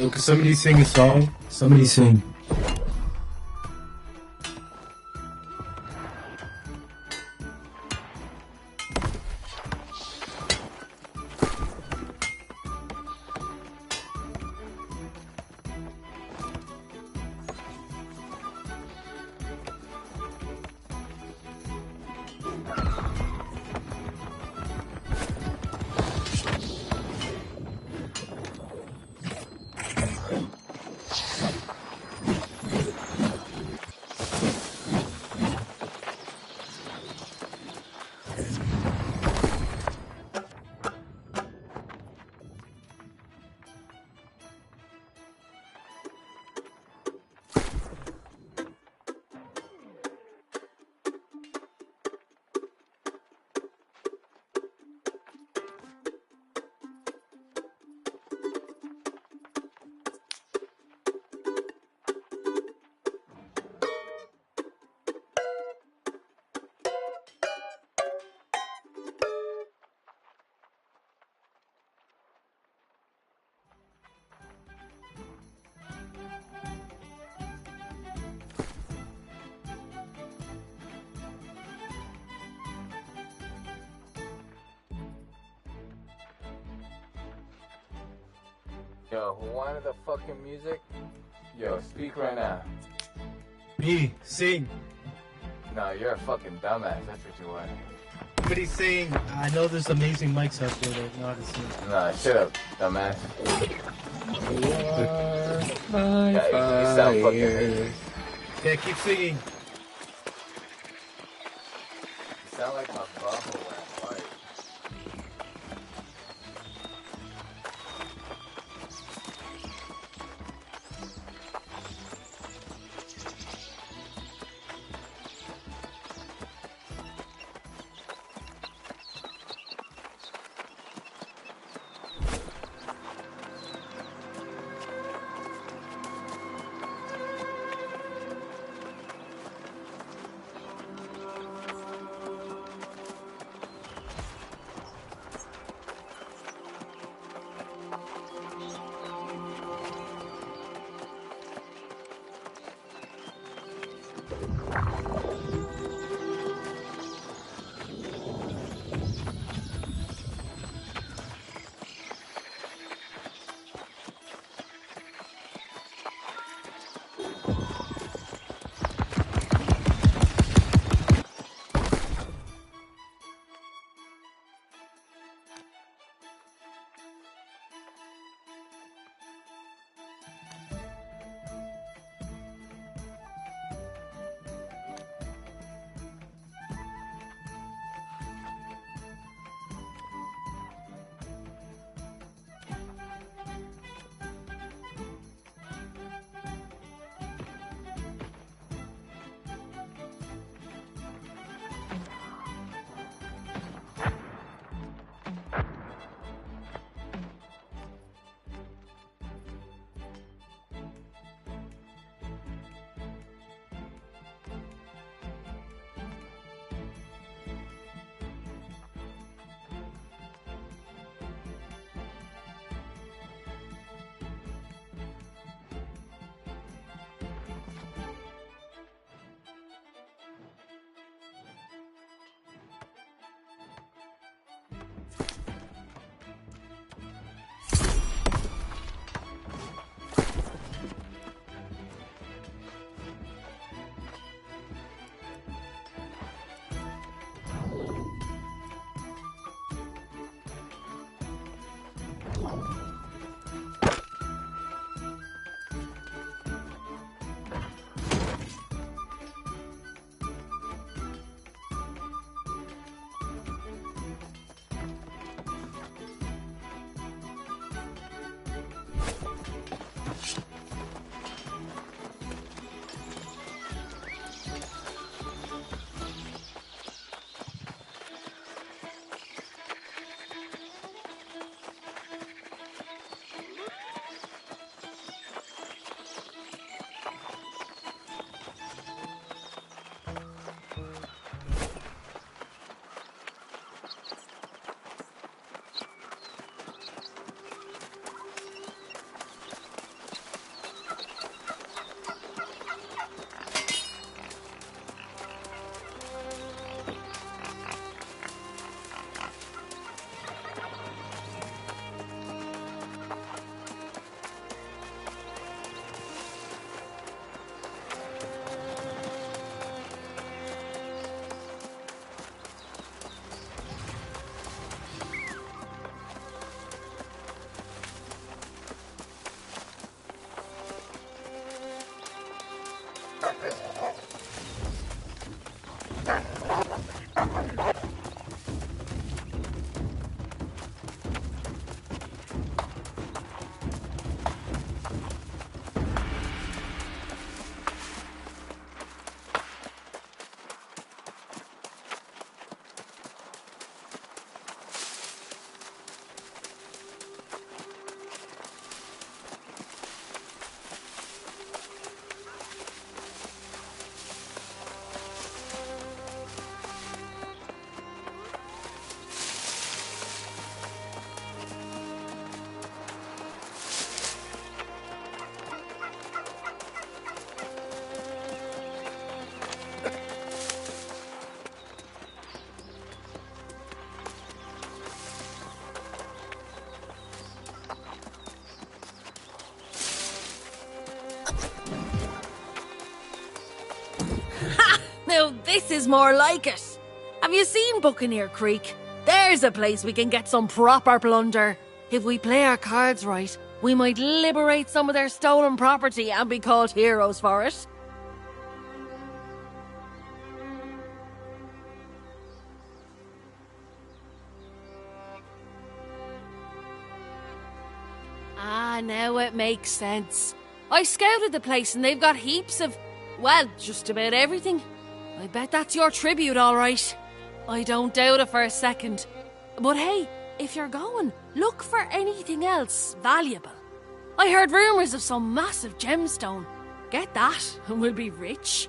Yo, can somebody sing a song? Somebody sing. Yo, who wanted the fucking music? Yo, speak right now. Me, sing. No, you're a fucking dumbass. That's what you want. Somebody sing. I know there's amazing mics out there that know how to sing. Nah, shut up, dumbass. My Yeah, you sound fucking crazy. Yeah, keep singing. You sound like my bubble when I fight. This is more like it. Have you seen Buccaneer Creek? There's a place we can get some proper plunder. If we play our cards right, we might liberate some of their stolen property and be called heroes for it. Ah, now it makes sense. I scouted the place and they've got heaps of, well, just about everything. I bet that's your tribute, all right. I don't doubt it for a second. But hey, if you're going, look for anything else valuable. I heard rumours of some massive gemstone. Get that and we'll be rich.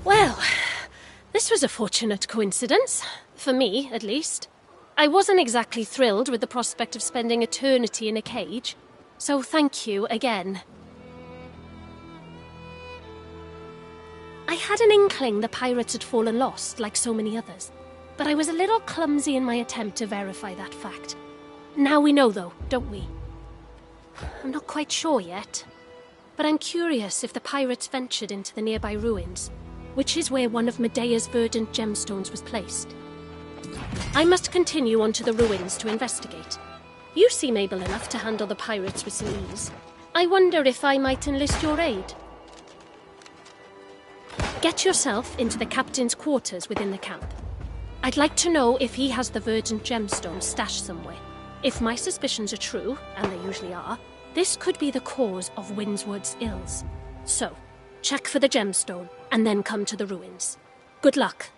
Well, this was a fortunate coincidence. For me, at least. I wasn't exactly thrilled with the prospect of spending eternity in a cage, so thank you again. I had an inkling the pirates had fallen lost, like so many others, but I was a little clumsy in my attempt to verify that fact. Now we know, though, don't we? I'm not quite sure yet, but I'm curious if the pirates ventured into the nearby ruins, which is where one of Medea's verdant gemstones was placed. I must continue on to the ruins to investigate. You seem able enough to handle the pirates with some ease. I wonder if I might enlist your aid. Get yourself into the captain's quarters within the camp. I'd like to know if he has the verdant gemstone stashed somewhere. If my suspicions are true, and they usually are, this could be the cause of Windswood's ills. So, check for the gemstone, and then come to the ruins. Good luck.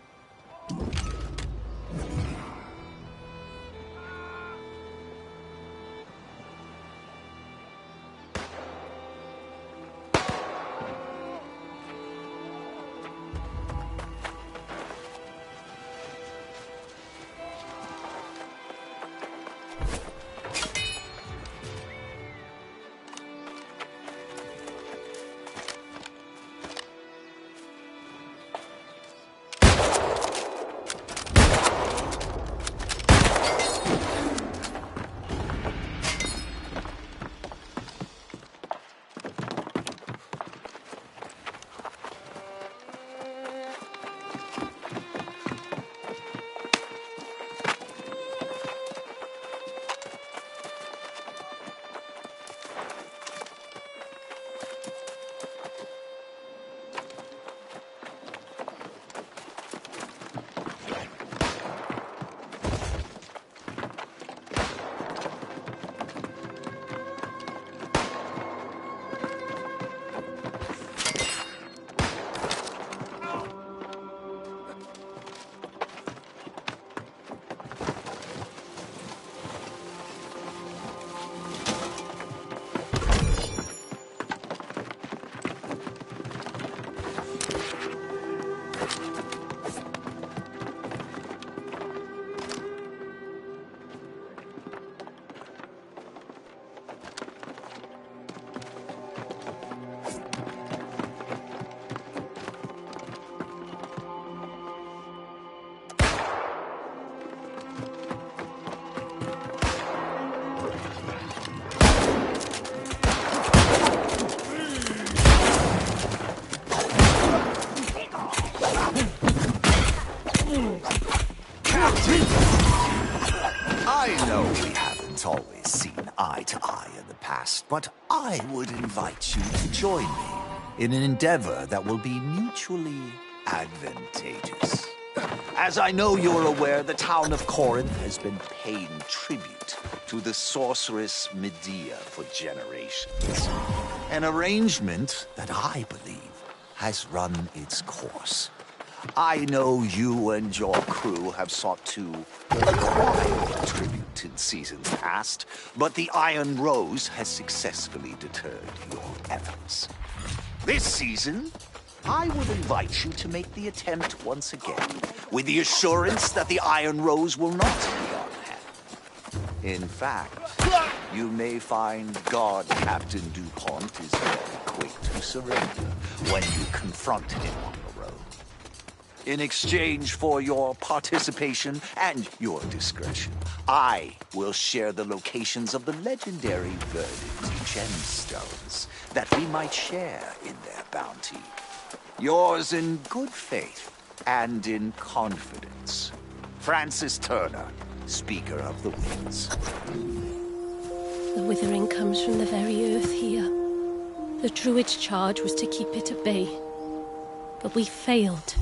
eye to eye in the past, but I would invite you to join me in an endeavor that will be mutually advantageous. As I know you're aware, the town of Corinth has been paying tribute to the sorceress Medea for generations. An arrangement that I believe has run its course. I know you and your crew have sought to acquire tribute in seasons past, but the Iron Rose has successfully deterred your efforts. This season, I would invite you to make the attempt once again, with the assurance that the Iron Rose will not be on hand. In fact, you may find God Captain DuPont is very quick to surrender when you confront him on the road. In exchange for your participation and your discretion, I will share the locations of the legendary verdant gemstones that we might share in their bounty. Yours in good faith and in confidence. Francis Turner, Speaker of the Winds. The withering comes from the very earth here. The Druid's charge was to keep it at bay. But we failed.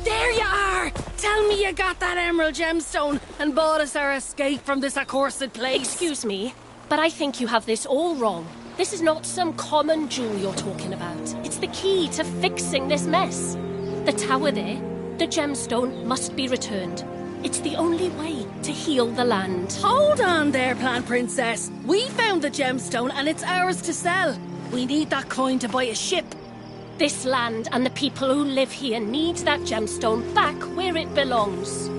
There you are! Tell me you got that emerald gemstone and bought us our escape from this accursed place. Excuse me, but I think you have this all wrong. This is not some common jewel you're talking about. It's the key to fixing this mess. The tower there, the gemstone, must be returned. It's the only way to heal the land. Hold on there, Plant Princess. We found the gemstone and it's ours to sell. We need that coin to buy a ship. This land and the people who live here need that gemstone back where it belongs.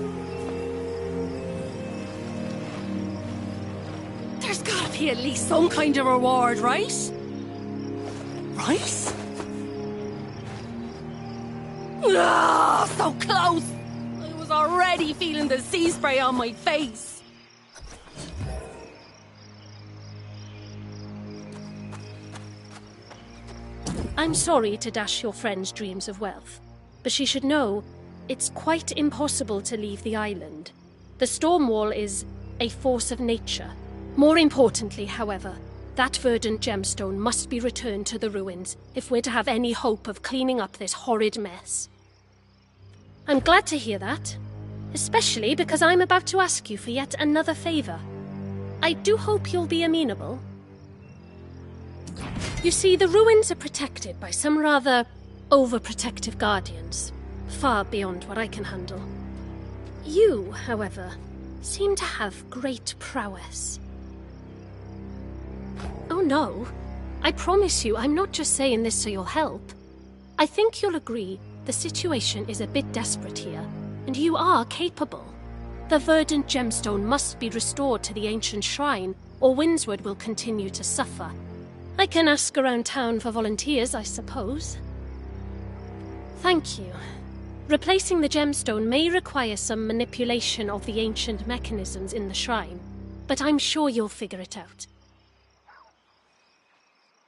There's gotta be at least some kind of reward, right? Right? Ah, so close! I was already feeling the sea spray on my face. I'm sorry to dash your friend's dreams of wealth, but she should know it's quite impossible to leave the island. The storm wall is a force of nature. More importantly, however, that verdant gemstone must be returned to the ruins if we're to have any hope of cleaning up this horrid mess. I'm glad to hear that, especially because I'm about to ask you for yet another favour. I do hope you'll be amenable. You see, the ruins are protected by some rather overprotective guardians, far beyond what I can handle. You, however, seem to have great prowess. Oh no, I promise you I'm not just saying this so you'll help. I think you'll agree the situation is a bit desperate here, and you are capable. The verdant gemstone must be restored to the ancient shrine, or Windsward will continue to suffer. I can ask around town for volunteers, I suppose. Thank you. Replacing the gemstone may require some manipulation of the ancient mechanisms in the shrine, but I'm sure you'll figure it out.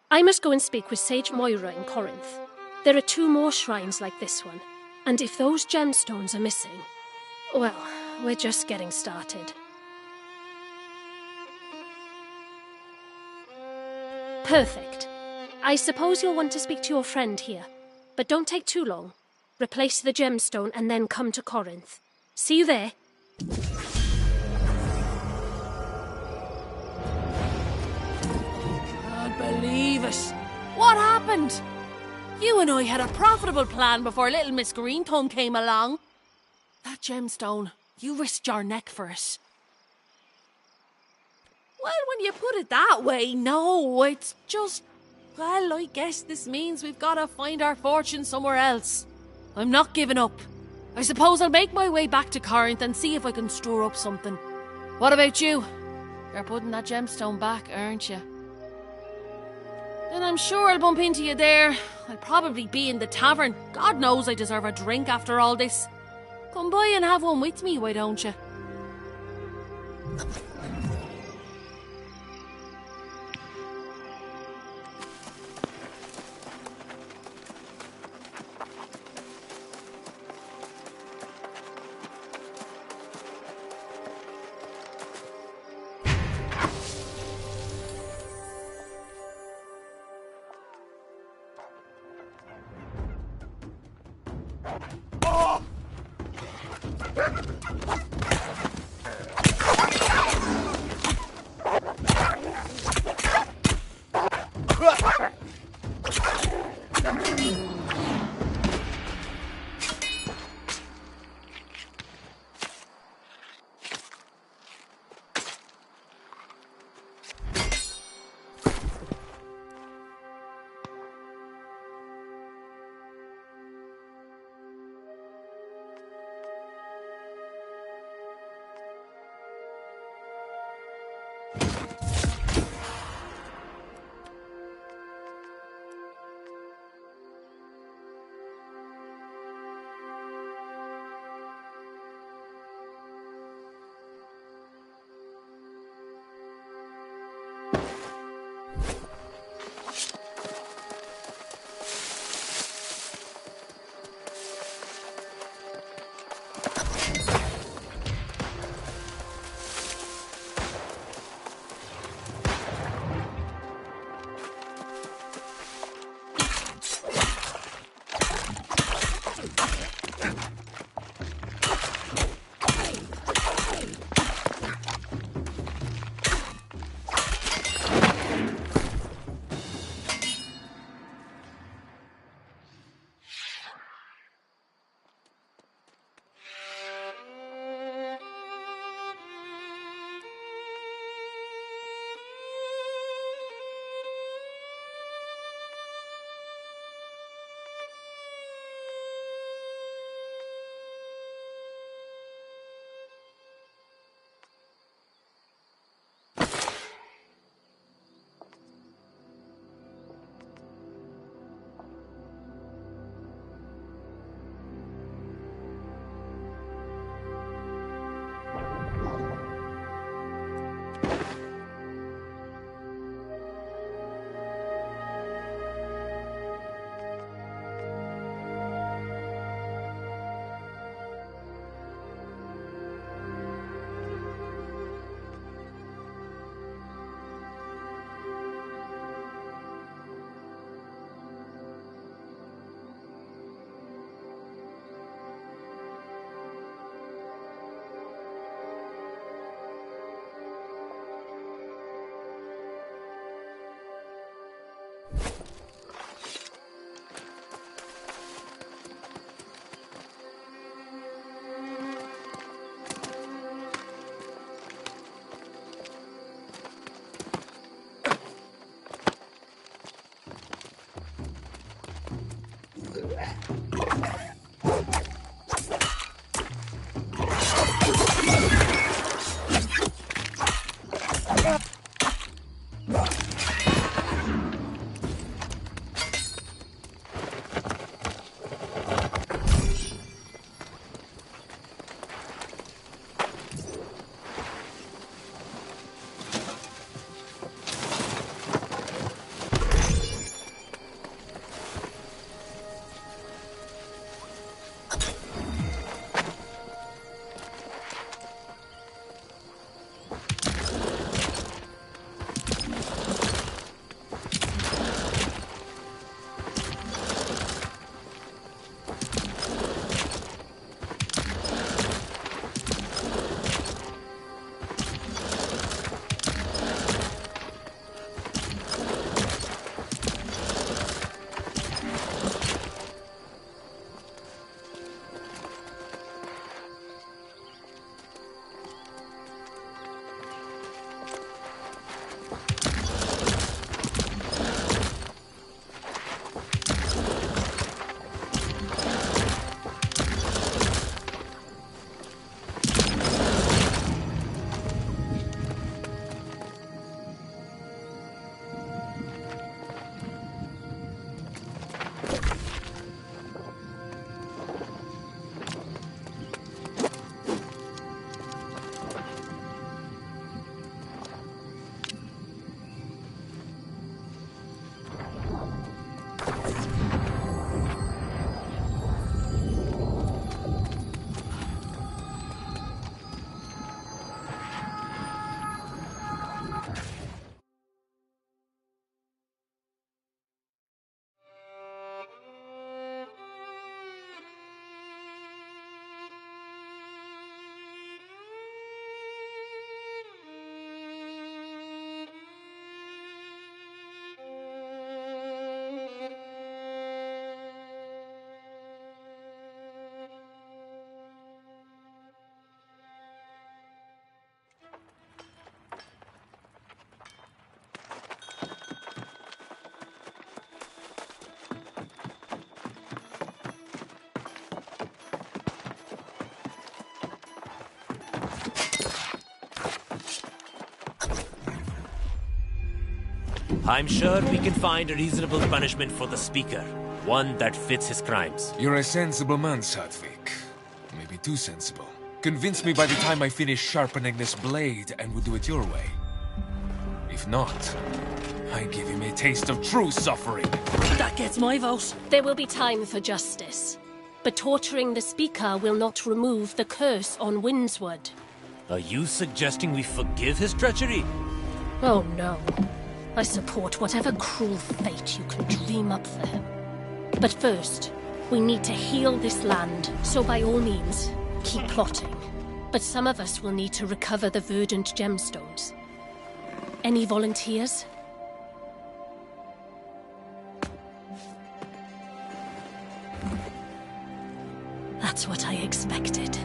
I must go and speak with Sage Moira in Corinth. There are 2 more shrines like this one, and if those gemstones are missing, well, we're just getting started. Perfect. I suppose you'll want to speak to your friend here, but don't take too long. Replace the gemstone and then come to Corinth. See you there. Can't believe it. What happened? You and I had a profitable plan before little Miss Green Thumb came along. That gemstone, you risked your neck for it. Well, when you put it that way, no, it's just... Well, I guess this means we've got to find our fortune somewhere else. I'm not giving up. I suppose I'll make my way back to Corinth and see if I can store up something. What about you? You're putting that gemstone back, aren't you? Then I'm sure I'll bump into you there. I'll probably be in the tavern. God knows I deserve a drink after all this. Come by and have one with me, why don't you? I'm sure we can find a reasonable punishment for the Speaker. One that fits his crimes. You're a sensible man, Sadvik. Maybe too sensible. Convince me by the time I finish sharpening this blade, and we'll do it your way. If not, I give him a taste of true suffering. That gets my vote. There will be time for justice. But torturing the Speaker will not remove the curse on Windswood. Are you suggesting we forgive his treachery? Oh no. I support whatever cruel fate you can dream up for him. But first, we need to heal this land, so by all means, keep plotting. But some of us will need to recover the verdant gemstones. Any volunteers? That's what I expected.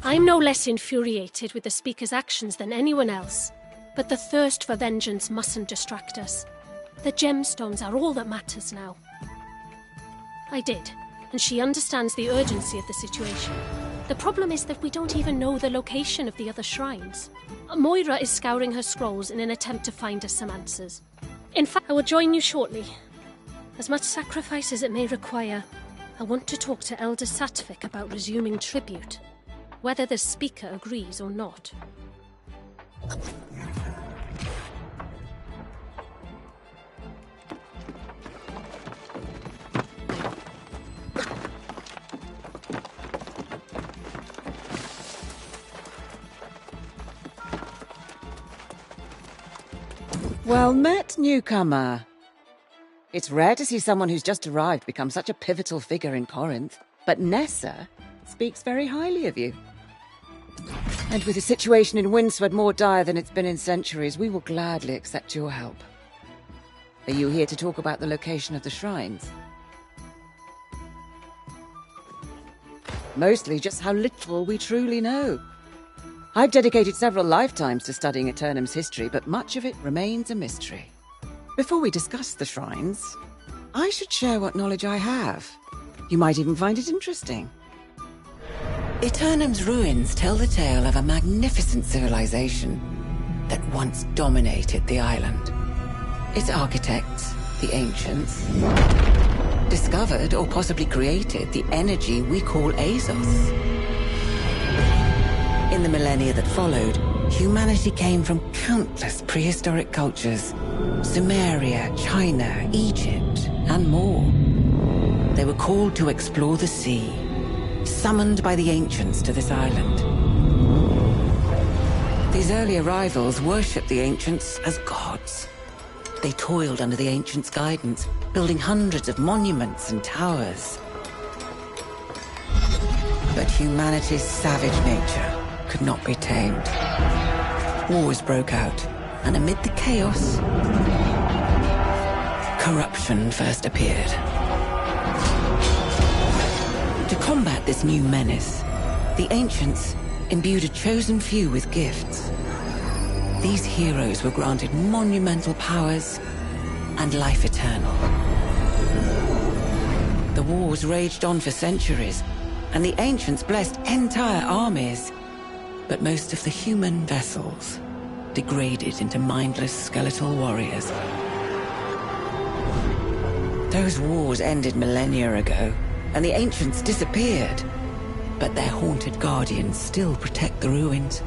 I'm no less infuriated with the Speaker's actions than anyone else, but the thirst for vengeance mustn't distract us. The gemstones are all that matters now. I did, and she understands the urgency of the situation. The problem is that we don't even know the location of the other shrines. Moira is scouring her scrolls in an attempt to find us some answers. In fact, I will join you shortly. As much sacrifice as it may require, I want to talk to Elder Satvik about resuming tribute, whether the Speaker agrees or not. Well met, newcomer. It's rare to see someone who's just arrived become such a pivotal figure in Corinth, but Nessa speaks very highly of you. And with the situation in Windswood more dire than it's been in centuries, we will gladly accept your help. Are you here to talk about the location of the shrines? Mostly just how little we truly know. I've dedicated several lifetimes to studying Aeternum's history, but much of it remains a mystery. Before we discuss the shrines, I should share what knowledge I have. You might even find it interesting. Aeternum's ruins tell the tale of a magnificent civilization that once dominated the island. Its architects, the ancients, discovered or possibly created the energy we call Azos. In the millennia that followed, humanity came from countless prehistoric cultures: Sumeria, China, Egypt, and more. They were called to explore the sea, summoned by the ancients to this island. These early arrivals worshipped the ancients as gods. They toiled under the ancients' guidance, building hundreds of monuments and towers. But humanity's savage nature could not be tamed. Wars broke out, and amid the chaos, corruption first appeared. To combat this new menace, the ancients imbued a chosen few with gifts. These heroes were granted monumental powers and life eternal. The wars raged on for centuries, and the ancients blessed entire armies. But most of the human vessels degraded into mindless skeletal warriors. Those wars ended millennia ago, and the ancients disappeared. But their haunted guardians still protect the ruins,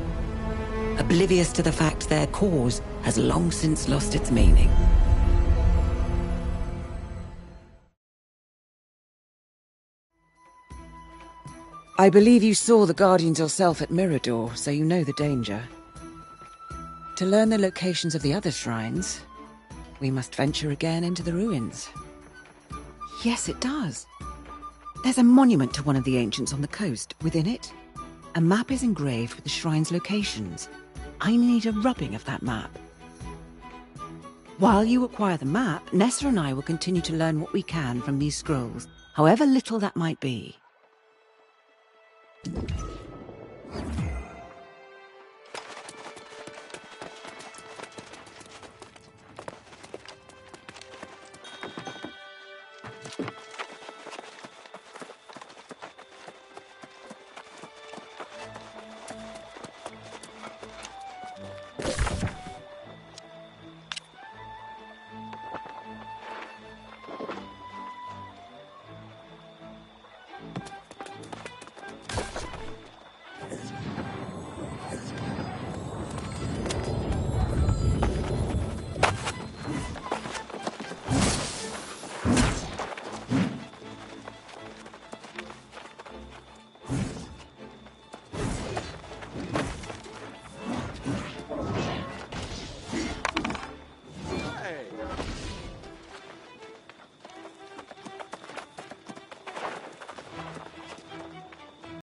oblivious to the fact their cause has long since lost its meaning. I believe you saw the Guardians yourself at Mirador, so you know the danger. To learn the locations of the other shrines, we must venture again into the ruins. Yes, it does. There's a monument to one of the ancients on the coast. Within it, a map is engraved with the shrine's locations. I need a rubbing of that map. While you acquire the map, Nessa and I will continue to learn what we can from these scrolls, however little that might be.